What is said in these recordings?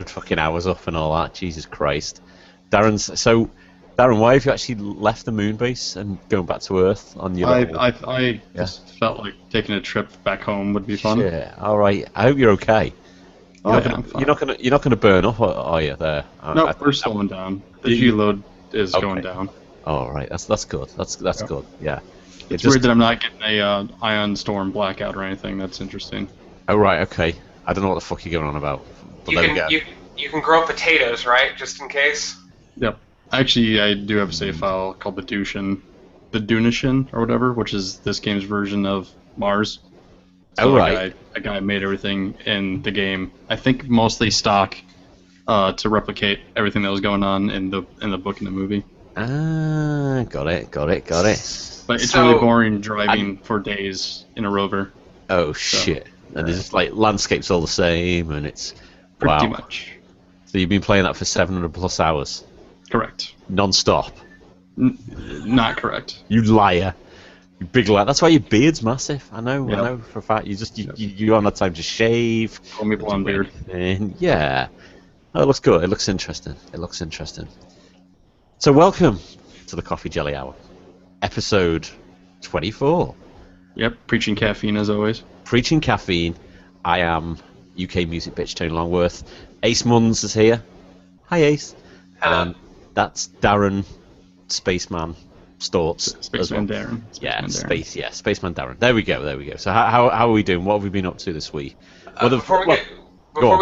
fucking hours up and all that. Jesus Christ. Darren, why have you actually left the moon base and going back to Earth on your I just felt like taking a trip back home would be fun. Yeah, alright. I hope you're okay. I'm You're not gonna burn up, are you, there? No, we're slowing down. The G load is going down. Alright, that's good. That's good, yeah. It's weird that I'm not getting a ion storm blackout or anything. That's interesting. Oh, right, okay. I don't know what the fuck you're going on about. But you can grow potatoes, right? Just in case? Yep. Actually, I do have a save file called the Dunishin, or whatever, which is this game's version of Mars. So a guy made everything in the game. I think mostly stock to replicate everything that was going on in the book and the movie. Ah, got it. But it's really boring driving for days in a rover. Oh shit! And there's just like landscapes all the same, and it's pretty much. So you've been playing that for 700+ hours. Correct. Non-stop. Not correct. You liar. You big liar. That's why your beard's massive. I know for a fact. You don't have time to shave. Call me blonde beard. Yeah. Oh, it looks good. It looks interesting. So welcome to the Coffee Jelly Hour, episode 24. Yep, preaching caffeine as always. Preaching caffeine. I am UK music bitch Tony Longworth. Ace Munns is here. Hi, Ace. That's Darren, Spaceman Storts. Spaceman Darren. Spaceman Darren. There we go. So how are we doing? What have we been up to this week? Before we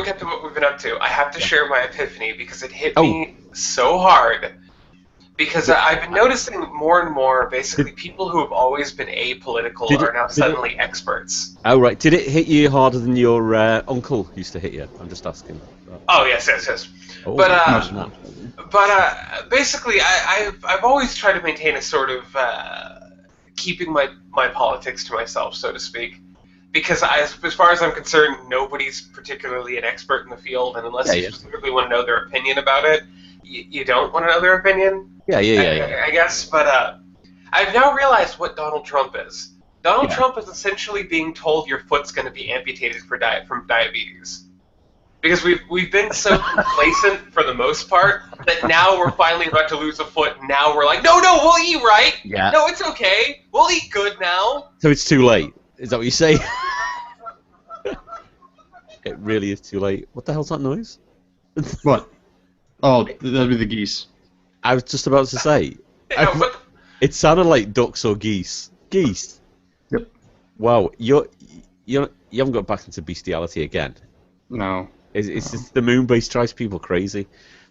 get to what we've been up to, I have to share my epiphany because it hit me so hard. Because I've been noticing more and more, basically, people who have always been apolitical are now suddenly experts. Oh, right. Did it hit you harder than your uncle used to hit you? I'm just asking. Oh, yes. Oh, but basically, I've always tried to maintain a sort of keeping my politics to myself, so to speak. Because as far as I'm concerned, nobody's particularly an expert in the field, and unless you specifically want to know their opinion about it, you don't want to know their opinion. Yeah. I guess, but I've now realized what Donald Trump is. Donald Trump is essentially being told your foot's going to be amputated from diabetes. Because we've been so complacent for the most part that now we're finally about to lose a foot. And now we're like, no, we'll eat right. Yeah. No, it's okay. We'll eat good now. So it's too late. Is that what you say? It really is too late. What the hell's that noise? What? Oh, that'd be the geese. I was just about to say. It sounded like ducks or geese. Geese. Yep. Wow, you haven't got back into bestiality again. No. It's just the moon base drives people crazy.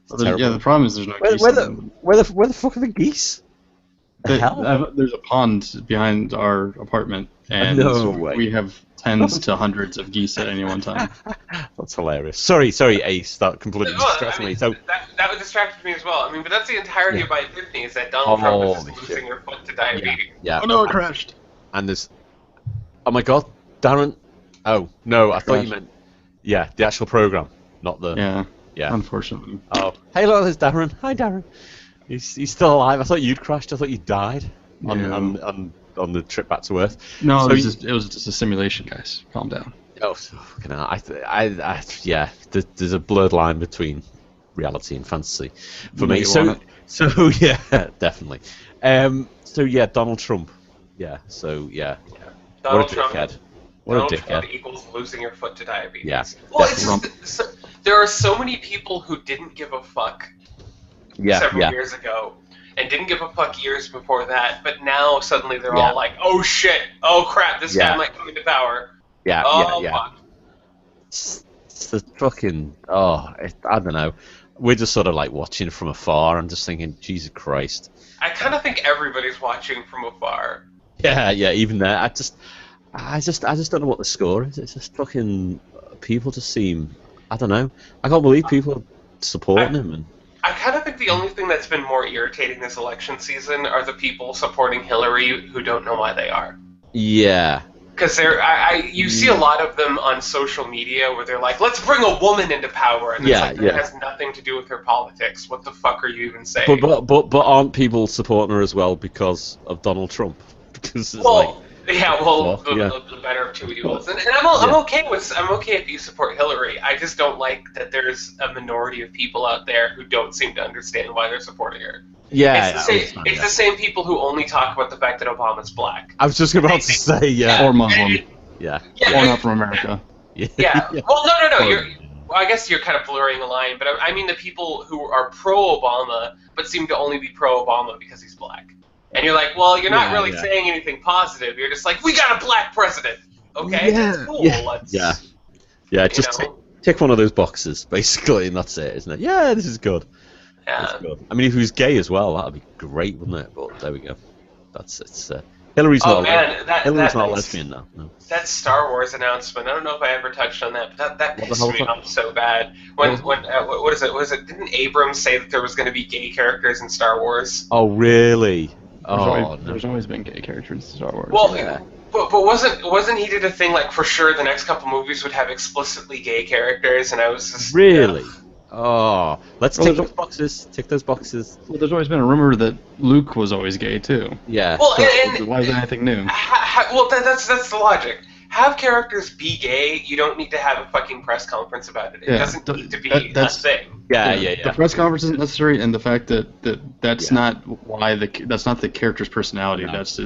The problem is there's no geese. Where the fuck are the geese? There's a pond behind our apartment, and we have tens to hundreds of geese at any one time. That's hilarious. Sorry, Ace. That completely distracted me. So that would distract me as well. I mean, but that's the entirety of my epiphany is that Donald Trump is losing your foot to diabetes. Yeah. Oh no, it crashed. And there's. Oh my God, Darren. Oh no, I thought you meant. Yeah, the actual program, not the. Yeah. Unfortunately. Oh, hey, look, there's Darren. Hi, Darren. He's still alive. I thought you'd crashed. I thought you died on the trip back to Earth. No, so it was just a simulation, guys. Calm down. Oh, fucking hell. There's a blurred line between reality and fantasy for me. So yeah, definitely. Donald Trump. Yeah. Donald Trump. What a dickhead. Equals losing your foot to diabetes. Yeah. Well, there are so many people who didn't give a fuck several years ago, and didn't give a fuck years before that, but now suddenly they're all like, oh shit, oh crap, this guy might come into power. Fuck. It's the fucking, I don't know. We're just sort of like watching from afar and just thinking, Jesus Christ. I kind of think everybody's watching from afar. Yeah, even there. I just don't know what the score is. It's just fucking, people just seem, I don't know. I can't believe people are supporting him. And I kind of think the only thing that's been more irritating this election season are the people supporting Hillary who don't know why they are. Yeah. Because you see a lot of them on social media where they're like, let's bring a woman into power, and it's that has nothing to do with her politics. What the fuck are you even saying? But aren't people supporting her as well because of Donald Trump? Because it's Yeah, well, the better of two evils, and I'm okay if you support Hillary. I just don't like that there's a minority of people out there who don't seem to understand why they're supporting her. Yeah, it's the same people who only talk about the fact that Obama's black. I was just about to say, or Muslim, or not from America. Yeah. Well, no. I guess you're kind of blurring the line, but I mean the people who are pro-Obama but seem to only be pro-Obama because he's black. And you're like, well, you're not really saying anything positive. You're just like, we got a black president. Okay, that's cool. Just tick one of those boxes, basically, and that's it, isn't it? Yeah, this is good. Yeah. That's good. I mean, if he was gay as well, that'd be great, wouldn't it? But there we go. Hillary's not a lesbian now. No. That Star Wars announcement, I don't know if I ever touched on that, but that pissed me off so bad. What is it? Didn't Abrams say that there was going to be gay characters in Star Wars? Oh, really? There's always been gay characters in Star Wars. Well, but wasn't he did a thing like for sure the next couple movies would have explicitly gay characters, and I was just really. Oh, let's tick those boxes. Tick those boxes. Well, there's always been a rumor that Luke was always gay too. Yeah. Well, so why is that anything new? That's the logic. Have characters be gay. You don't need to have a fucking press conference about it. It doesn't need to be a thing. Yeah. The press conference isn't necessary, and the fact that's not that's not the character's personality. No. That's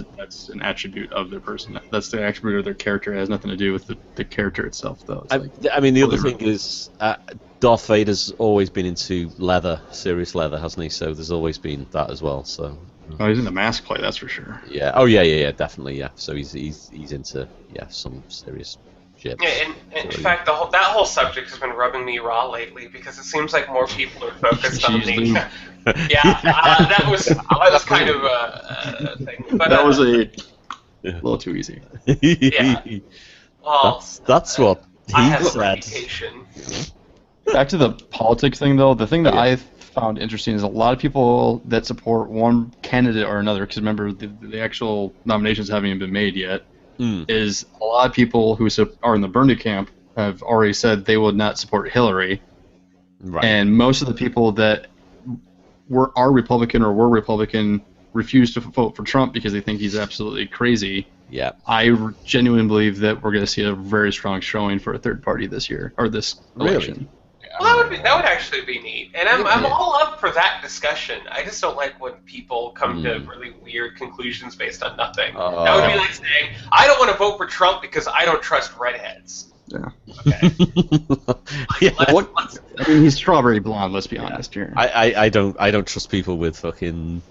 an attribute of their person. That's the attribute of their character. It has nothing to do with the character itself, though. I mean, the other thing is Darth Vader's always been into leather, serious leather, hasn't he? So there's always been that as well. So. Oh, he's into mask play, that's for sure. Yeah. Oh, yeah, definitely, yeah. So he's into some serious shit. Yeah, and in fact, that whole subject has been rubbing me raw lately because it seems like more people are focused on the. That was kind of a thing. But, that was a little too easy. Yeah. Well, that's what he said. Back to the politics thing, though. The thing that I found interesting is a lot of people that support one candidate or another, because remember the actual nominations haven't even been made yet, is a lot of people who are in the Bernie camp have already said they would not support Hillary. Right. And most of the people that are Republican or were Republican refuse to vote for Trump because they think he's absolutely crazy. Yeah. I genuinely believe that we're going to see a very strong showing for a third party this year, or this election. Really? Well, that would actually be neat, and I'm all up for that discussion. I just don't like when people come to really weird conclusions based on nothing. That would be like saying, I don't want to vote for Trump because I don't trust redheads. Yeah. Okay. I mean, he's strawberry blonde. Let's be honest here. I don't trust people with fucking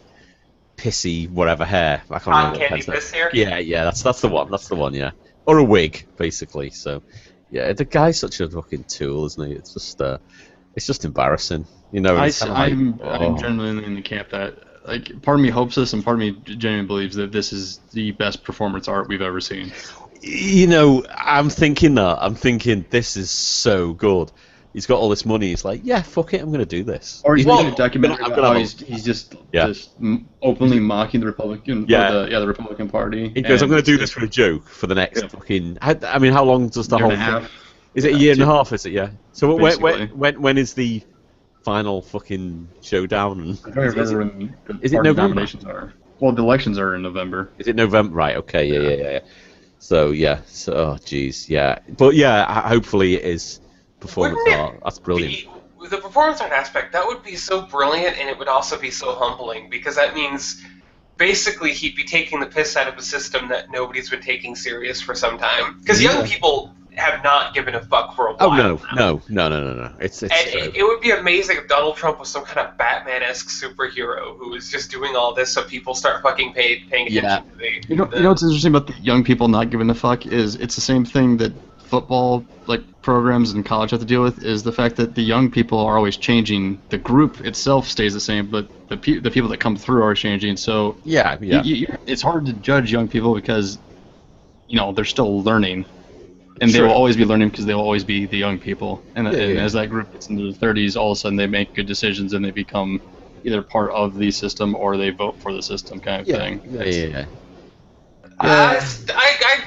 pissy whatever hair. I can't remember. Candy piss hair. Yeah. That's the one. That's the one. Yeah. Or a wig, basically. So. Yeah, the guy's such a fucking tool, isn't he? It's just embarrassing, you know. I'm genuinely in the camp that, like, part of me hopes this, and part of me genuinely believes that this is the best performance art we've ever seen. You know, I'm thinking this is so good. He's got all this money. He's like, yeah, fuck it, I'm gonna do this. Or he's making a documentary about how he's just openly mocking the Republican, the Republican Party. He goes, I'm gonna do this for a joke for the next fucking. I mean, how long does the whole thing? Is it a year and a half? Is it? Yeah. So when is the final fucking showdown? I don't remember when is it November? Nominations are. Well, the elections are in November. Is it November? Right. Okay. Yeah. So oh geez, yeah. But yeah, hopefully it is. Performance art. That's brilliant. The performance art aspect, that would be so brilliant, and it would also be so humbling, because that means basically he'd be taking the piss out of a system that nobody's been taking serious for some time. Because young people have not given a fuck for a while. Oh no. It would be amazing if Donald Trump was some kind of Batman-esque superhero who was just doing all this so people start fucking paying attention to the. You know what's interesting about the young people not giving a fuck is it's the same thing that football programs in college have to deal with, is the fact that the young people are always changing. The group itself stays the same, but the people that come through are changing. So it's hard to judge young people because they're still learning, and they will always be learning because they will always be the young people. And as that group gets into their 30s, all of a sudden they make good decisions and they become either part of the system or they vote for the system, kind of thing. I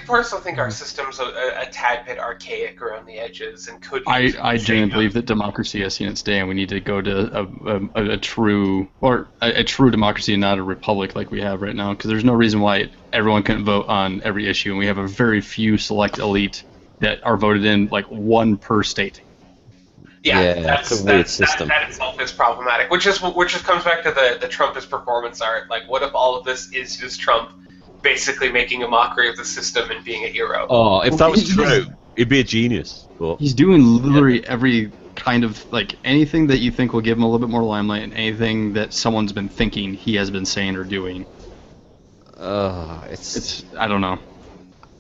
personally think our system's a tad bit archaic around the edges and could. I genuinely believe that democracy has seen its day, and we need to go to a true democracy, and not a republic like we have right now. Because there's no reason why everyone couldn't vote on every issue, and we have a very few select elite that are voted in, like one per state. Yeah, that's a weird system. That itself is problematic. Which comes back to the Trumpist performance art. Like, what if all of this is just Trump basically making a mockery of the system and being a hero? Oh, if that was true, he'd be a genius. But he's doing literally every kind of, like, anything that you think will give him a little bit more limelight, and anything that someone's been thinking he has been saying or doing. It's I don't know.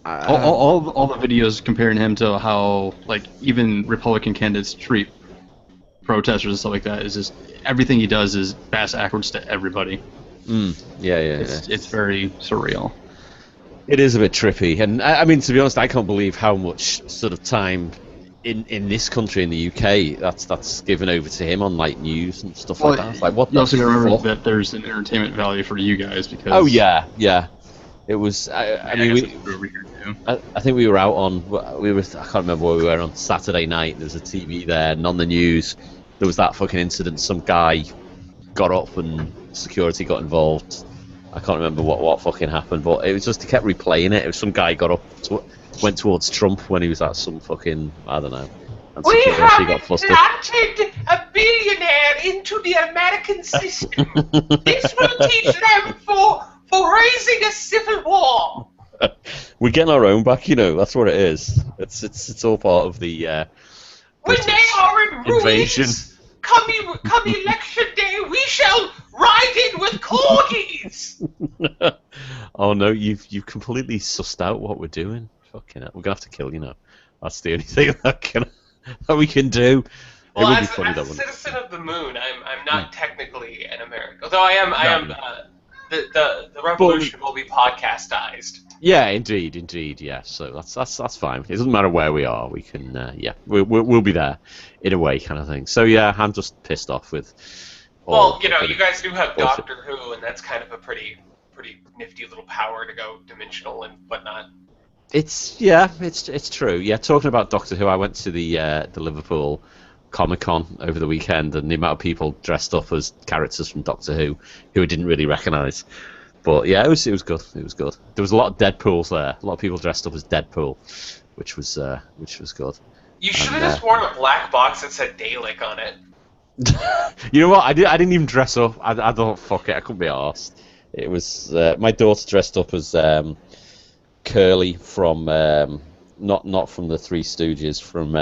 All the videos comparing him to how, like, even Republican candidates treat protesters and stuff like that is just everything he does is bass backwards to everybody. It's very surreal. It is a bit trippy, and I mean, to be honest, I can't believe how much sort of time in this country, in the UK, that's given over to him on, like, news and stuff like that. It's like, what? You also gotta remember that there's an entertainment value for you guys because. Oh yeah. It was. I mean, I think we were out on. I can't remember where we were on Saturday night. There was a TV there, and on the news, there was that fucking incident. Some guy got up and security got involved. I can't remember what fucking happened, but it was just, he kept replaying it. It was some guy got up, went towards Trump when he was at some fucking, I don't know. We have implanted a billionaire into the American system. This will teach them for raising a civil war. We're getting our own back, you know. That's what it is. It's all part of the when they are in invasion. Ruins, come election day, we shall ride in with corgis. Oh no, you've completely sussed out what we're doing. Fucking hell. We're gonna have to kill you now. That's the only thing that we can do. Well, as a citizen of the moon, I'm not technically an American, although I am. The revolution will be podcastized. Yeah, indeed, yeah. So that's fine. It doesn't matter where we are. We can, we'll be there, in a way, kind of thing. So yeah, I'm just pissed off with. Well, you know, you guys do have Doctor Who, and that's kind of a pretty nifty little power to go dimensional and whatnot. It's true. Yeah, talking about Doctor Who, I went to the Liverpool Comic-Con over the weekend, and the amount of people dressed up as characters from Doctor Who I didn't really recognise. But yeah, it was good. It was good. There was a lot of Deadpools there. A lot of people dressed up as Deadpool, which was good. You should have just worn a black box that said Dalek on it. You know what? I didn't even dress up. I don't, fuck it. I couldn't be arsed. It was my daughter dressed up as Curly from not from the Three Stooges, from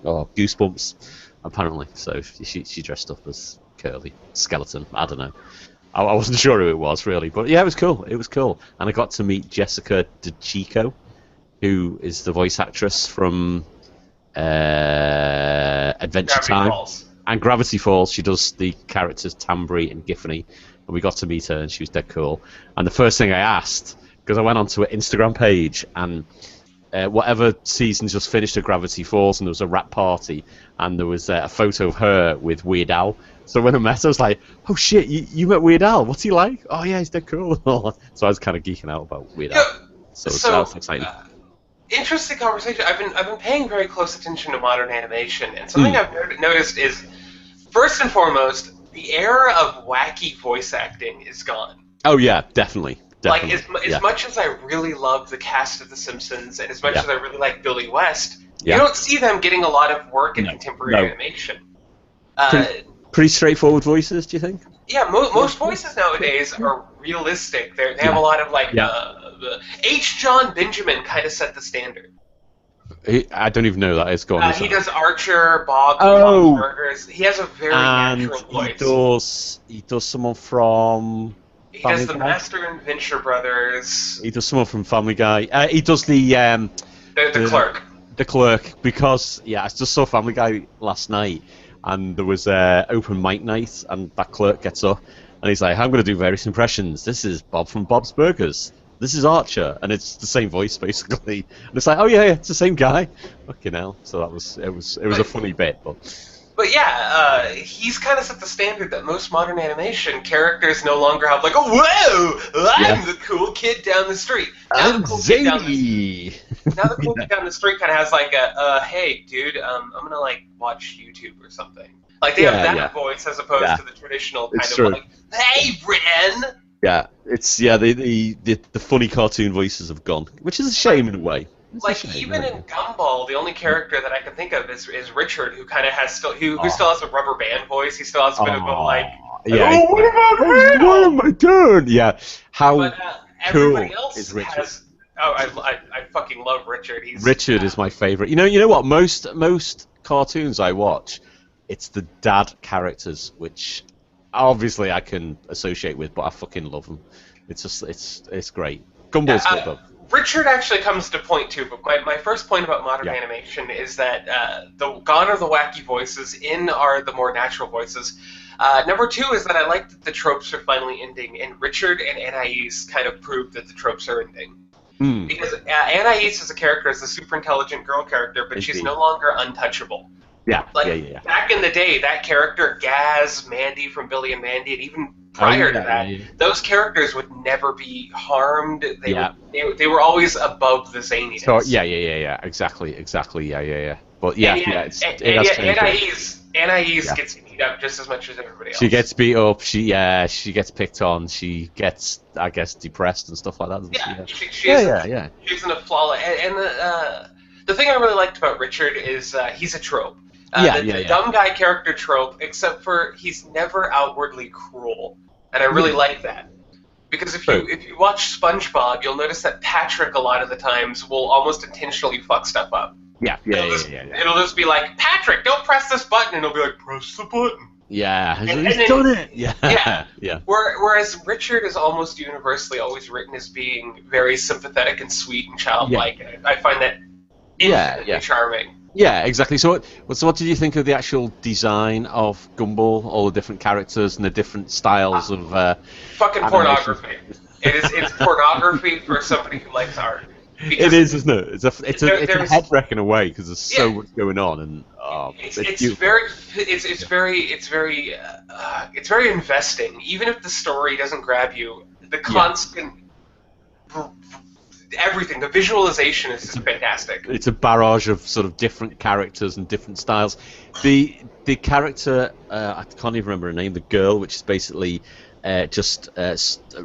Goosebumps, apparently. So she dressed up as Curly Skeleton. I don't know. I wasn't sure who it was really, but yeah, it was cool. It was cool, and I got to meet Jessica Dicicco, who is the voice actress from Adventure Time and Gravity Falls. She does the characters Tambry and Giffany, and we got to meet her, and she was dead cool. And the first thing I asked, because I went onto her Instagram page, and whatever season just finished at Gravity Falls, and there was a rap party, and there was a photo of her with Weird Al. So when I met her, I was like, oh shit, you met Weird Al? What's he like? Oh yeah, he's dead cool. So I was kind of geeking out about Weird Al. So that was exciting. Interesting conversation. I've been paying very close attention to modern animation, and something I've noticed is, first and foremost, the era of wacky voice acting is gone. Oh yeah, definitely. Like, as much as I really love the cast of The Simpsons, and as much as I really like Billy West, you don't see them getting a lot of work in contemporary animation. Pretty straightforward voices, do you think? Yeah, most voices nowadays are realistic. They have a lot of, like, the H. John Benjamin kind of set the standard. I don't even know that. It's gone. He does Archer, Bob, Bob's Burgers. He has a very natural voice. He does someone from... He does the Master and Venture Brothers. He does someone from Family Guy. He does the clerk. The clerk, because I just saw Family Guy last night, and there was open mic night, and that clerk gets up, and he's like, "I'm going to do various impressions. This is Bob from Bob's Burgers. This is Archer," and it's the same voice basically. And it's like, "Oh yeah, it's the same guy." Fucking hell! So it was a funny bit, but. But yeah, he's kind of set the standard that most modern animation characters no longer have like, oh, whoa, I'm the cool kid down the street. Now I'm the cool zany. now the cool kid down the street kind of has like a, hey, dude, I'm gonna like watch YouTube or something. Like they have that voice as opposed to the traditional kind of like, hey, Britain. Yeah, it's the funny cartoon voices have gone, which is a shame in a way. Even in Gumball, the only character that I can think of is Richard, who kind of has still still has a rubber band voice. He still has a bit of a like, oh, what about him? What am I doing? Yeah, how but, cool everybody else is Richard? I fucking love Richard. Richard is my favorite. You know what? Most cartoons I watch, it's the dad characters, which obviously I can associate with, but I fucking love them. It's just it's great. Gumball's good though. Richard actually comes to point two, but my first point about modern animation is that gone are the wacky voices, in are the more natural voices. Number two is that I like that the tropes are finally ending, and Richard and Anais kind of proved that the tropes are ending. Because Anais as a character is a super intelligent girl character, but she's no longer untouchable. Back in the day, that character, Gaz, Mandy from Billy and Mandy, and even prior to that, those characters would never be harmed. They were always above the zaniness. So exactly. But Anais gets beat up just as much as everybody else. She gets beat up. She gets picked on. She gets, I guess, depressed and stuff like that. She's in a flawless. And the thing I really liked about Richard is he's a trope. The dumb guy character trope, except for he's never outwardly cruel, and I really like that. Because if you watch SpongeBob, you'll notice that Patrick a lot of the times will almost intentionally fuck stuff up. It'll just be like, Patrick, don't press this button, and he'll be like, press the button. Yeah, he's done it. Yeah. Whereas Richard is almost universally always written as being very sympathetic and sweet and childlike. And I find that infinitely charming. Yeah, exactly. So what did you think of the actual design of Gumball, all the different characters and the different styles of fucking animation? Pornography. It's pornography for somebody who likes art. It is, isn't it? It's a head wreck in a way because there's so much going on, and it's very investing. Even if the story doesn't grab you, the constant everything, the visualization is just fantastic. It's a barrage of sort of different characters and different styles. The character, I can't even remember her name, the girl, which is basically just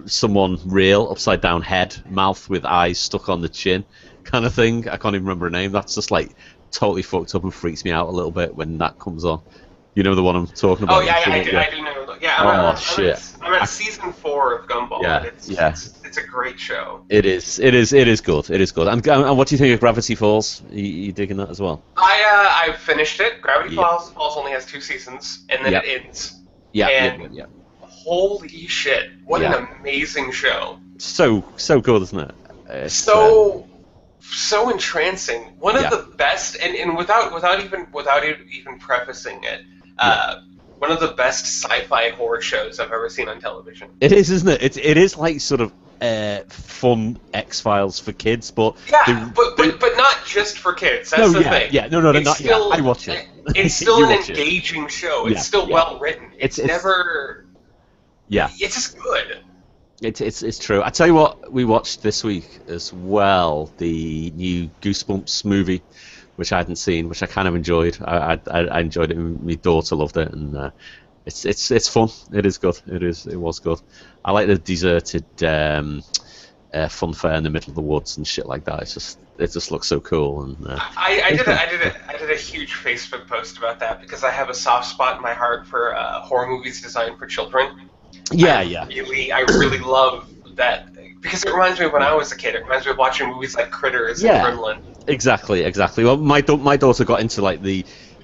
someone real, upside down head, mouth with eyes stuck on the chin kind of thing. I can't even remember her name. That's just like totally fucked up and freaks me out a little bit when that comes on. You know the one I'm talking about? Oh yeah, I do know. Yeah, I'm at season 4 of Gumball. Yeah, it's a great show. It is good. It is good. And what do you think of Gravity Falls? You digging that as well? I finished it. Gravity Falls only has 2 seasons, and then it ends. Yeah. Holy shit! What an amazing show. So good, isn't it? So entrancing. One of the best, and without even prefacing it, one of the best sci-fi horror shows I've ever seen on television. It is, isn't it? It is like sort of fun X-Files for kids, but but not just for kids. That's the thing. Yeah, no, not still, I watch it. It's still an engaging show. It's still well written. It's never. Yeah. It's just good. It's true. I tell you what, we watched this week as well, the new Goosebumps movie, which I hadn't seen, which I kind of enjoyed. I enjoyed it. My daughter loved it, and it's fun. It is good. It was good. I like the deserted fun fair in the middle of the woods and shit like that. It just looks so cool. And I did a huge Facebook post about that because I have a soft spot in my heart for horror movies designed for children. I really love that because it reminds me of when I was a kid. It reminds me of watching movies like Critters and Gremlin. Exactly. Well, my daughter got into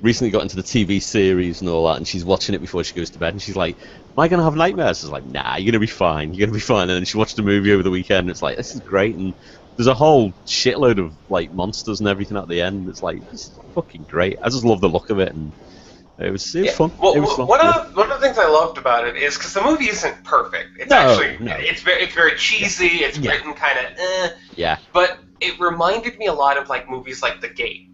recently got into the TV series and all that, and she's watching it before she goes to bed, and she's like, "Am I gonna have nightmares?" I was like, "Nah, you're gonna be fine. You're gonna be fine." And then she watched the movie over the weekend, and it's like, "This is great." And there's a whole shitload of like monsters and everything at the end. It's like, it's fucking great. I just love the look of it, and it was fun. Well, it was fun. One of the things I loved about it is because the movie isn't perfect. It's it's very cheesy. It's written kind of but it reminded me a lot of like movies like The Gate.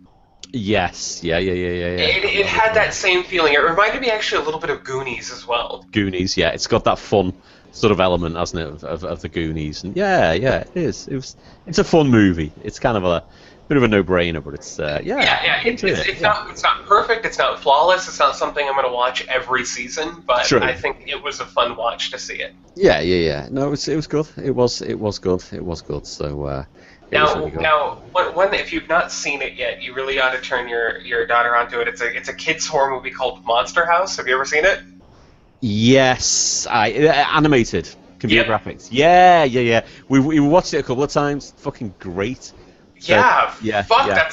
Yes, yeah. It had that same feeling. It reminded me actually a little bit of Goonies as well. Goonies, yeah. It's got that fun sort of element, hasn't it, of the Goonies? And yeah, it is. It's a fun movie. It's kind of a bit of a no-brainer, but it's It's not perfect. It's not flawless. It's not something I'm going to watch every season. But True. I think it was a fun watch to see it. Yeah. No, it was good. It was good. So. When if you've not seen it yet, you really ought to turn your daughter onto it. It's a kids horror movie called Monster House. Have you ever seen it? Yes, animated computer graphics. Yeah. We watched it a couple of times. Fucking great. That's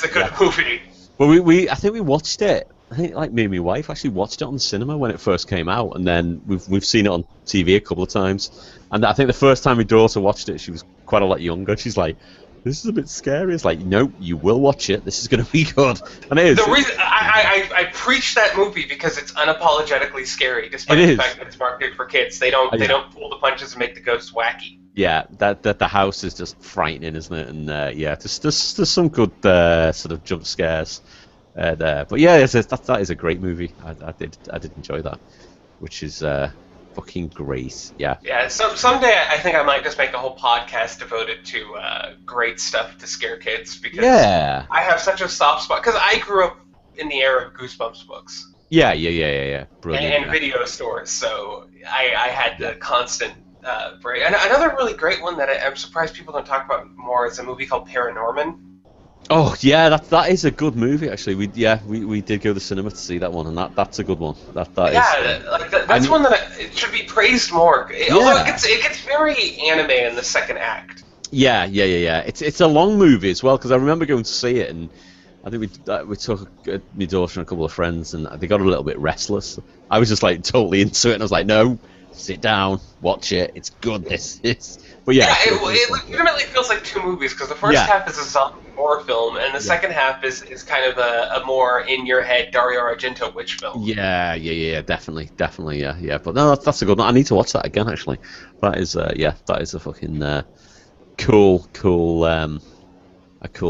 a good movie. Well, I think we watched it. I think like me and my wife actually watched it on the cinema when it first came out, and then we've seen it on TV a couple of times. And I think the first time my daughter watched it, she was quite a lot younger. She's like, "This is a bit scary." It's like, no, you will watch it. This is going to be good, and it is. The reason I preach that movie because it's unapologetically scary, despite the fact that it's marketed for kids. They don't pull the punches and make the ghosts wacky. Yeah, that the house is just frightening, isn't it? And there's some good sort of jump scares there. But yeah, that is a great movie. I did enjoy that, which is fucking great. Yeah. Yeah. Someday I think I might just make a whole podcast devoted to great stuff to scare kids because I have such a soft spot because I grew up in the era of Goosebumps books. Yeah. Brilliant. And video stores, so I had the constant. Break. Another really great one that I'm surprised people don't talk about more is a movie called Paranorman. Oh yeah, that is a good movie actually. We did go to the cinema to see that one, and that's a good one. That's one that it should be praised more. Although it gets very anime in the second act. Yeah. It's a long movie as well because I remember going to see it, and I think we took my daughter and a couple of friends, and they got a little bit restless. I was just like totally into it, and I was like, no. Sit down, watch it. It's good. But it legitimately feels like two movies because the first half is a zombie horror film, and the second half is kind of a more in your head Dario Argento witch film. Yeah, definitely, yeah. But no, that's a good one. I need to watch that again actually. That is a fucking cool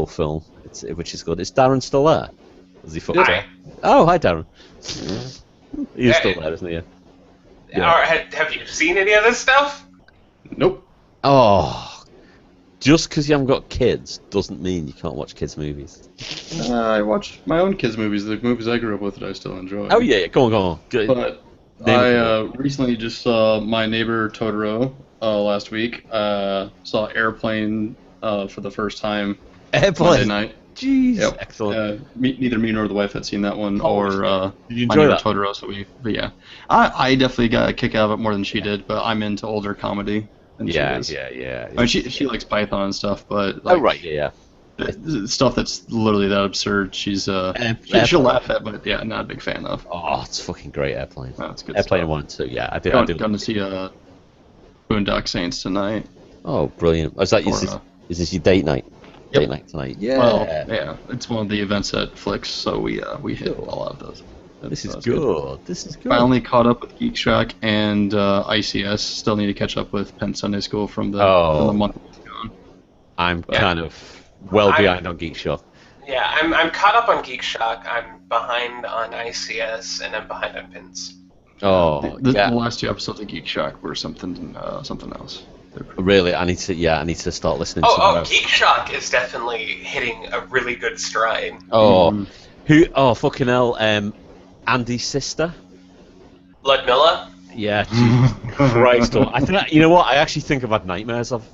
film. Which is good. Is Darren still there? Is he fucked up? Oh, hi Darren. He's still there, isn't he? Yeah. Have you seen any of this stuff? Nope. Oh, just because you haven't got kids doesn't mean you can't watch kids' movies. I watch my own kids' movies, the movies I grew up with that I still enjoy. Oh yeah, go on. Good. But I recently just saw My Neighbor Totoro last week. Saw Airplane for the first time Monday night. Jeez, yep. Excellent. Neither me nor the wife had seen that one, or did you enjoy that? Totoro. But yeah, I definitely got a kick out of it more than she did. But I'm into older comedy. Yeah. I mean, she likes Python and stuff, but stuff that's literally that absurd. She'll laugh at, but yeah, not a big fan of. Oh, it's fucking great, Airplane. Oh, it's good. Airplane stuff. 1 and 2. Yeah, I did. Going to see Boondock Saints tonight. Oh, brilliant! Is this your date night? Yep. Date night tonight. Yeah. Well, yeah, it's one of the events at Flix, so we hit all of those. This is good. This is good. Finally caught up with Geek Shock and ICS. Still need to catch up with Penn Sunday School from the month gone. I'm kind of behind on Geek Shock. Yeah, I'm caught up on Geek Shock. I'm behind on ICS, and I'm behind on Pins. Oh, the last two episodes of Geek Shock were something else. Really, I need to start listening. Geek Shock is definitely hitting a really good stride. Fucking hell, Andy's sister, Ludmilla. Yeah, Jesus Christ! I think you know what? I actually think I've had nightmares of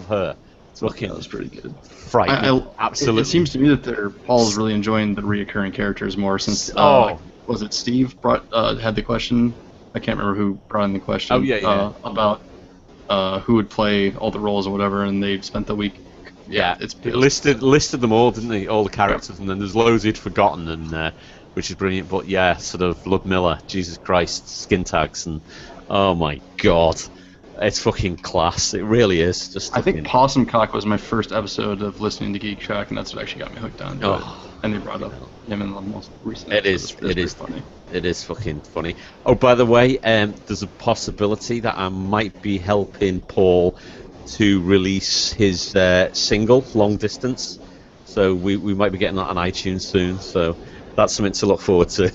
her. It's fucking. That was pretty good. Frightening. Absolutely. It seems to me that Paul's really enjoying the reoccurring characters more since. Was it Steve had the question? I can't remember who brought in the question. Oh yeah. About who would play all the roles or whatever, and they spent the week. Yeah, it listed them all, didn't they? All the characters, and then there's loads he'd forgotten, and which is brilliant. But yeah, sort of Ludmilla, Jesus Christ, skin tags, and oh my God, it's fucking class. It really is. I think Possum Cock was my first episode of listening to Geek Shock, and that's what actually got me hooked on it. And they brought up him in the most recent. It is funny. It is fucking funny. Oh, by the way, there's a possibility that I might be helping Paul to release his single, Long Distance. So so we might be getting that on iTunes soon. So that's something to look forward to.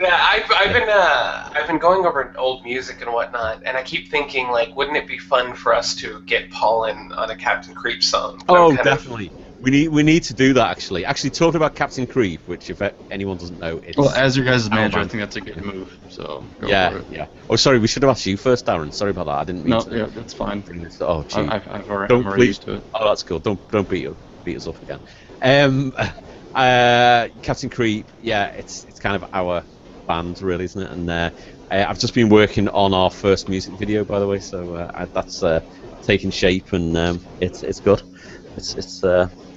Yeah, I've been going over old music and whatnot, and I keep thinking, like, wouldn't it be fun for us to get Paul in on a Captain Creep song? Oh, definitely. We need to do that, actually. Actually, talking about Captain Creep, which if anyone doesn't know, it's... Well, as your guys' manager, I think that's a good move, so go for it. Yeah. Oh, sorry, we should have asked you first, Darren. Sorry about that. I didn't mean to... No, yeah, that's fine. Oh, gee. I'm already used to it. Oh, that's cool. Don't beat us up again. Captain Creep, yeah, it's kind of our band, really, isn't it? And I've just been working on our first music video, by the way, so that's taking shape, and it's good.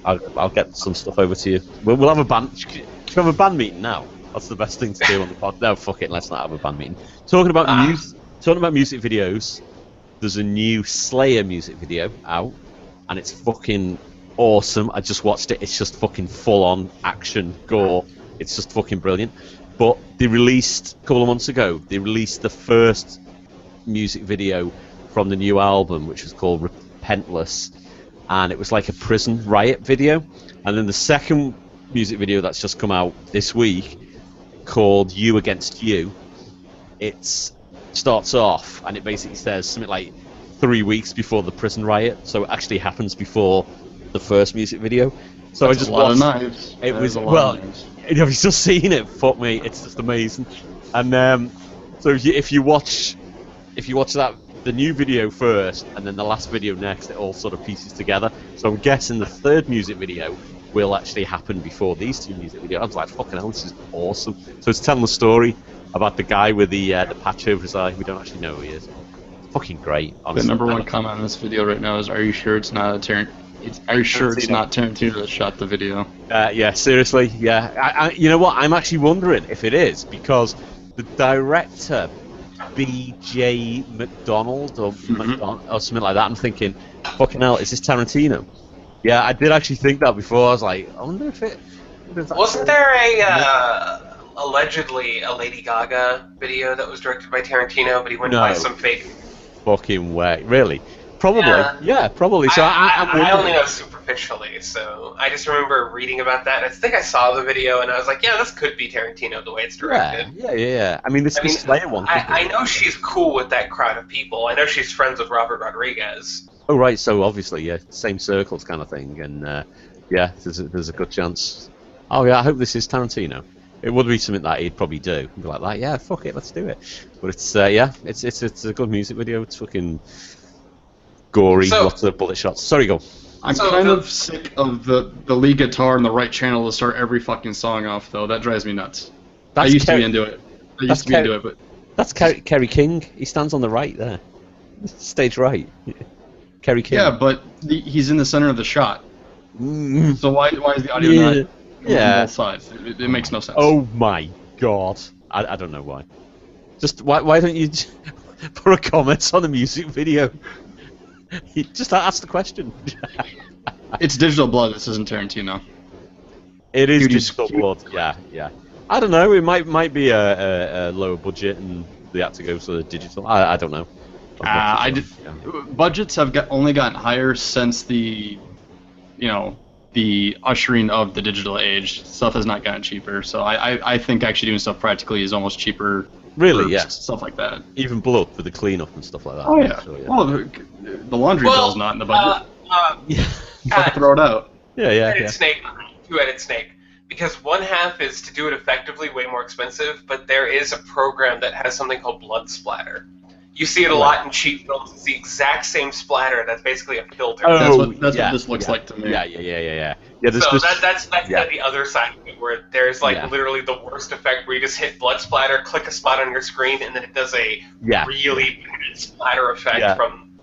I'll get some stuff over to you. We'll have a band. Should we have a band meeting now? That's the best thing to do on the pod. No, fuck it. Let's not have a band meeting. Talking about music videos. There's a new Slayer music video out, and it's fucking awesome. I just watched it. It's just fucking full-on action gore. It's just fucking brilliant. But they released a couple of months ago. They released the first music video from the new album, which was called Repentless. And it was like a prison riot video. And then the second music video that's just come out this week, called You Against You, it starts off and it basically says something like 3 weeks before the prison riot. So it actually happens before the first music video. So that's I just a lot watched. Of knives. It was if you've just seen it, fuck me, it's just amazing. And so if you watch that. The new video first, and then the last video next, it all sort of pieces together. So I'm guessing the third music video will actually happen before these two music videos. I was like, fucking hell, this is awesome. So it's telling the story about the guy with the patch over his eye. We don't actually know who he is. It's fucking great, honestly. The number one comment on this video right now is, "Are you sure it's not Tarantino that shot the video?" Yeah, seriously, yeah. You know what? I'm actually wondering if it is, because the director, B.J. McDonald or something like that. I'm thinking, fucking hell, is this Tarantino? Yeah, I did actually think that before. I was like, I wonder if it... Wasn't there a allegedly a Lady Gaga video that was directed by Tarantino, but he went by some fake... Fucking way. Really? Probably. Yeah, probably. So I only know superficially, so I just remember reading about that, and I think I saw the video, and I was like, yeah, this could be Tarantino the way it's directed. Yeah. I mean, this Slayer one. I know she's cool with that crowd of people. I know she's friends with Robert Rodriguez. Oh, right, so obviously, yeah, same circles kind of thing, and yeah, there's a good chance. Oh, yeah, I hope this is Tarantino. It would be something that he'd probably do. He'd be like that, yeah, fuck it, let's do it. But it's, yeah, it's a good music video. It's fucking... gory, lots of bullet shots. Sorry, go. I'm kind of sick of the lead guitar and the right channel to start every fucking song off, though. That drives me nuts. I used to be into it. But that's Kerry King. He stands on the right there, stage right. Kerry King. Yeah, but he's in the center of the shot. So why is the audio not on both sides? It makes no sense. Oh my god! I don't know why. Just why don't you put a comment on the music video? Just ask the question. It's Digital Blood. This isn't Tarantino. It is Digital Blood. Yeah. I don't know. It might be a lower budget and they had to go for the digital. I don't know. Budgets have only gotten higher since the ushering of the digital age. Stuff has not gotten cheaper. So I think actually doing stuff practically is almost cheaper. Really, yeah. Stuff like that. Even blood for the cleanup and stuff like that. Oh, yeah. So, yeah. Well, the laundry bill's not in the budget. Throw it out. Yeah. Two-headed snake. Because one half is to do it effectively way more expensive, but there is a program that has something called blood splatter. You see it a lot in cheap films. It's the exact same splatter. That's basically a filter. Oh, that's what this looks like to me. Yeah. So that's the other side of it, where there's literally the worst effect where you just hit blood splatter, click a spot on your screen, and then it does a really bad splatter effect from.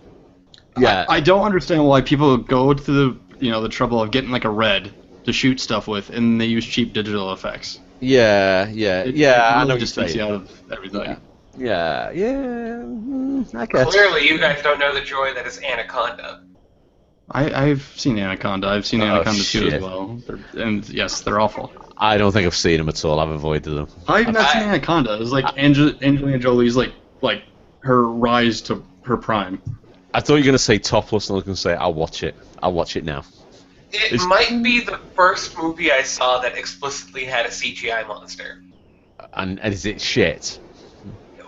Yeah. I don't understand why people go to the trouble of getting like a red to shoot stuff with, and they use cheap digital effects. Yeah. I know just takes you out of everything. Yeah. I guess. Clearly, you guys don't know the joy that is Anaconda. I've seen Anaconda. I've seen Anaconda 2 as well. And yes, they're awful. I don't think I've seen them at all. I've avoided them. I've not seen Anaconda. It was like Angelina Jolie's like her rise to her prime. I thought you were going to say topless, and I was going to say I'll watch it. I'll watch it now. It might be the first movie I saw that explicitly had a CGI monster. And is it shit?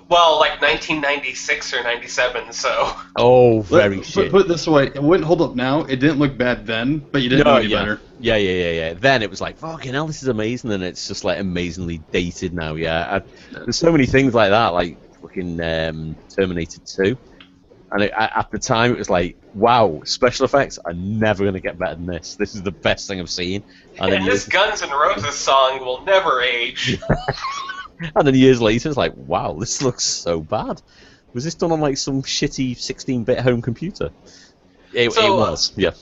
Well, like 1996 or 97, so... Oh, very shit. Put it this way, it wouldn't hold up now. It didn't look bad then, but you didn't know any better. Yeah. Then it was like, fucking hell, this is amazing, and it's just like amazingly dated now, yeah. There's so many things like that, like fucking Terminator 2. And at the time, it was like, wow, special effects are never going to get better than this. This is the best thing I've seen. And this Guns N' Roses song will never age. And then years later, it's like, wow, this looks so bad. Was this done on like some shitty 16-bit home computer? It was, yeah.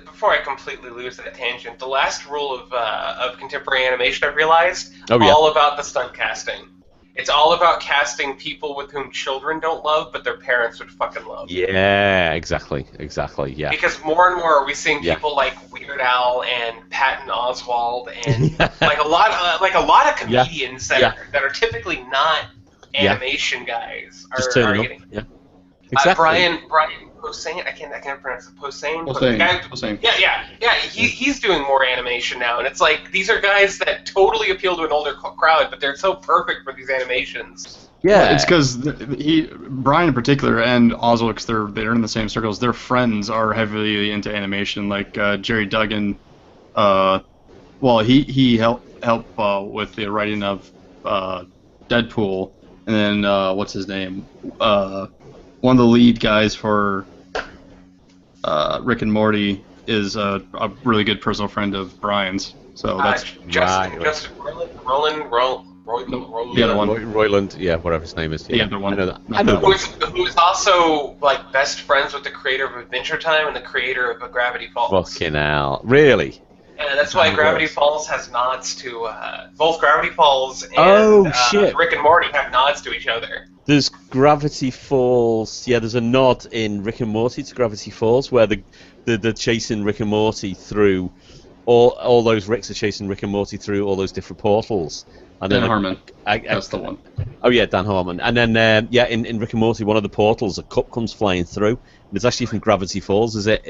Before I completely lose that tangent, the last rule of contemporary animation I've realized, all about the stunt casting. It's all about casting people with whom children don't love, but their parents would fucking love. Yeah, exactly, yeah. Because more and more are we seeing people like Weird Al and Patton Oswalt and like a lot of comedians that are typically not animation guys are getting. Yeah, exactly. Brian Posehn, I can't pronounce it. Posehn. Yeah. He's doing more animation now, and it's like these are guys that totally appeal to an older crowd, but they're so perfect for these animations. Yeah, well, it's because Brian in particular and Oswald, because they're in the same circles. Their friends are heavily into animation, like Jerry Duggan. He helped with the writing of Deadpool, and then what's his name? One of the lead guys for Rick and Morty is a really good personal friend of Brian's. So that's Justin Roiland, yeah, whatever his name is. Yeah, the one. I know who's also like best friends with the creator of Adventure Time and the creator of Gravity Falls. Fucking hell, really? And that's why Gravity Falls has nods to both Gravity Falls and Rick and Morty have nods to each other. There's Gravity Falls. Yeah, there's a nod in Rick and Morty to Gravity Falls where they're chasing Rick and Morty through all those Ricks are chasing Rick and Morty through all those different portals. And Dan Harmon. That's the one. Oh yeah, Dan Harmon. And then in Rick and Morty, one of the portals, a cup comes flying through. And it's actually from Gravity Falls. Is it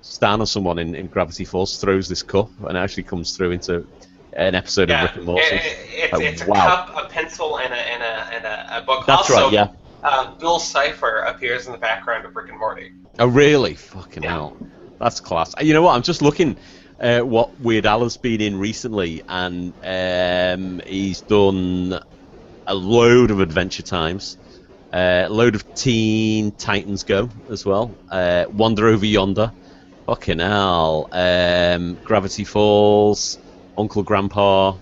Stan or someone in Gravity Falls throws this cup and it actually comes through into an episode of Rick and Morty. It's a cup, a pencil, and a book. That's also, right, yeah. Bill Cipher appears in the background of Rick and Morty. Oh really? Fucking hell. That's class. You know what? I'm just looking what Weird Al has been in recently, and he's done a load of Adventure Times, a load of Teen Titans Go as well, Wander Over Yonder, fucking hell, Gravity Falls, Uncle Grandpa.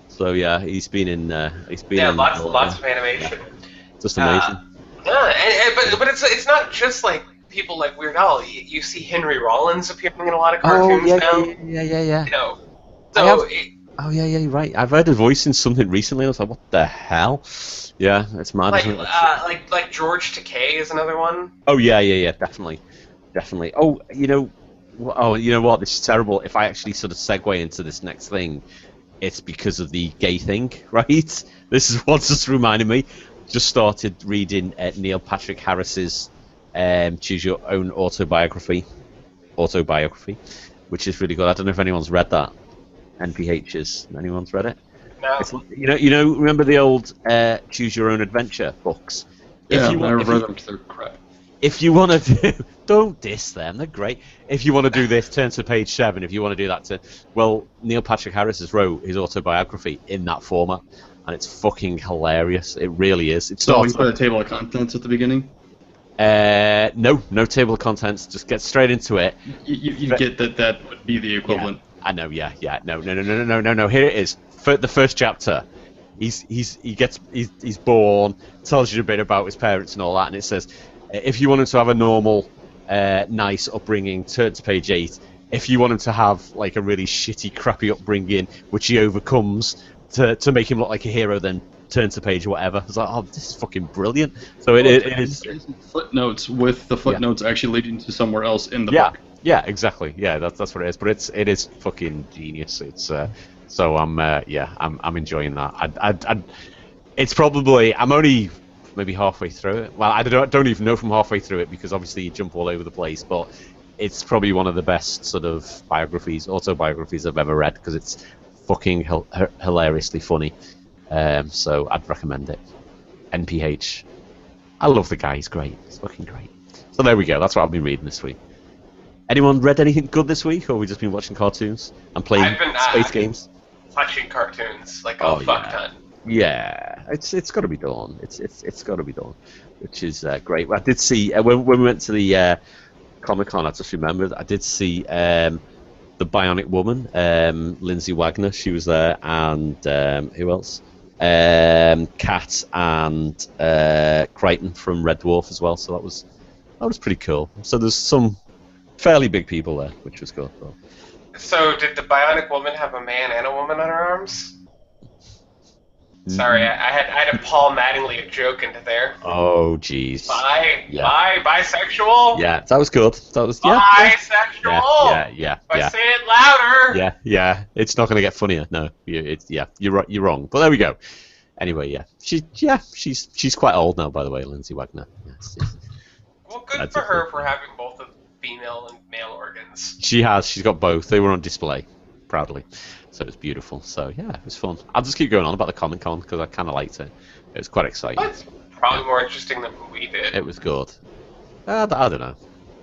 So yeah, he's been in. Lots of animation. Just amazing. But it's not just like people like Weird Al. You see Henry Rollins appearing in a lot of cartoons now. Yeah. You know, so you're right. I've heard a voice in something recently. I was like, what the hell? Yeah, it's mad. Like George Takei is another one. Oh yeah, definitely. Oh, you know what? This is terrible. If I actually sort of segue into this next thing, it's because of the gay thing, right? This is what's just reminded me. Just started reading Neil Patrick Harris's Choose Your Own autobiography, which is really good. I don't know if anyone's read that. NPH's. Anyone's read it? No. It's, remember the old Choose Your Own Adventure books? Yeah, I've read them because they're crap. If you want to don't diss them, they're great. If you want to do this, turn to page 7. If you want to do that, Neil Patrick Harris has wrote his autobiography in that format, and it's fucking hilarious. It really is. So you put a table of contents at the beginning? No table of contents. Just get straight into it. You get that would be the equivalent. Yeah, I know. Yeah. No. Here it is. For the first chapter, he's born. Tells you a bit about his parents and all that, and it says, if you want him to have a normal, nice upbringing, turn to page 8. If you want him to have like a really shitty, crappy upbringing, which he overcomes to make him look like a hero, then turn to page whatever. It's like, oh, this is fucking brilliant. So it is footnotes with the footnotes actually leading to somewhere else in the book. Yeah, exactly. Yeah, that's what it is. But it is fucking genius. It's so I'm enjoying that. It's probably I'm only maybe halfway through it. Well, I don't even know from halfway through it because obviously you jump all over the place. But it's probably one of the best sort of autobiographies I've ever read, because it's fucking hilariously funny. So I'd recommend it. NPH. I love the guy. He's great. He's fucking great. So there we go. That's what I've been reading this week. Anyone read anything good this week, or have we just been watching cartoons and playing space games? Watching cartoons like a fuck ton. Yeah, it's got to be done. It's got to be done, which is great. I did see when we went to the Comic-Con. I just remembered I did see the Bionic Woman, Lindsay Wagner. She was there, and who else? Kat and Crichton from Red Dwarf as well. So that was pretty cool. So there's some fairly big people there, which was cool. So did the Bionic Woman have a man and a woman on her arms? Sorry, I had a Paul Mattingly joke into there. Oh, jeez. Bisexual? Yeah, that was good. That was bisexual. Yeah. Say it louder. Yeah. It's not going to get funnier. No, you're right. You're wrong. But there we go. Anyway, yeah. She's quite old now, by the way, Lindsay Wagner. Yes. Well, good for her for having both the female and male organs. She's got both. They were on display, proudly. So it was beautiful. So yeah, it was fun. I'll just keep going on about the Comic-Con because I kind of liked it. It was quite exciting. That's probably more interesting than what we did. It was good. I don't know.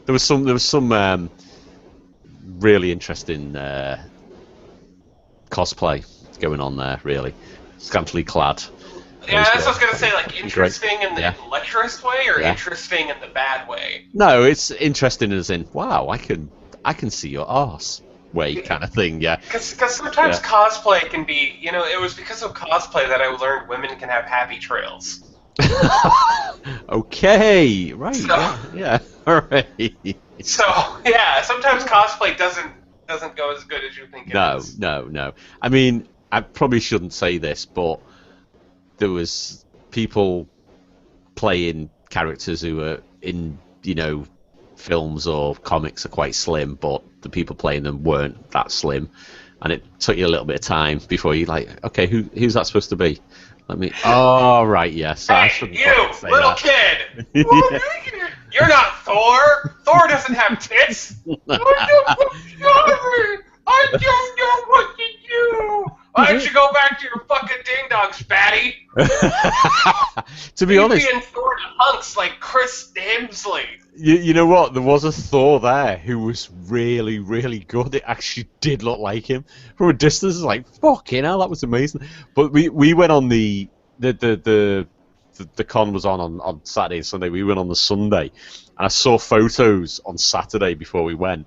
There was some really interesting cosplay going on there. Really, scantily clad. Yeah, that's what I was gonna say. Like interesting in the lecherous way, or interesting in the bad way. No, it's interesting as in wow, I can see your arse. Way kind of thing, yeah. Because sometimes cosplay can be, it was because of cosplay that I learned women can have happy trails. Okay, right, yeah, all right. So yeah, sometimes cosplay doesn't go as good as you think it is. No. I mean, I probably shouldn't say this, but there was people playing characters who were in, films or comics are quite slim, but the people playing them weren't that slim, and it took you a little bit of time before you okay, who's that supposed to be? Oh right, yes. Hey, I shouldn't say little that. Kid. You're not Thor. Thor doesn't have tits. I don't know what to do. Why don't you go back to your fucking ding dong, Spatty? To be honest, being Thor to hunks like Chris Hemsley. You know what? There was a Thor there who was really, really good. It actually did look like him from a distance. It's like fucking hell, that was amazing. But we went on the con was on Saturday and Sunday. We went on the Sunday, and I saw photos on Saturday before we went,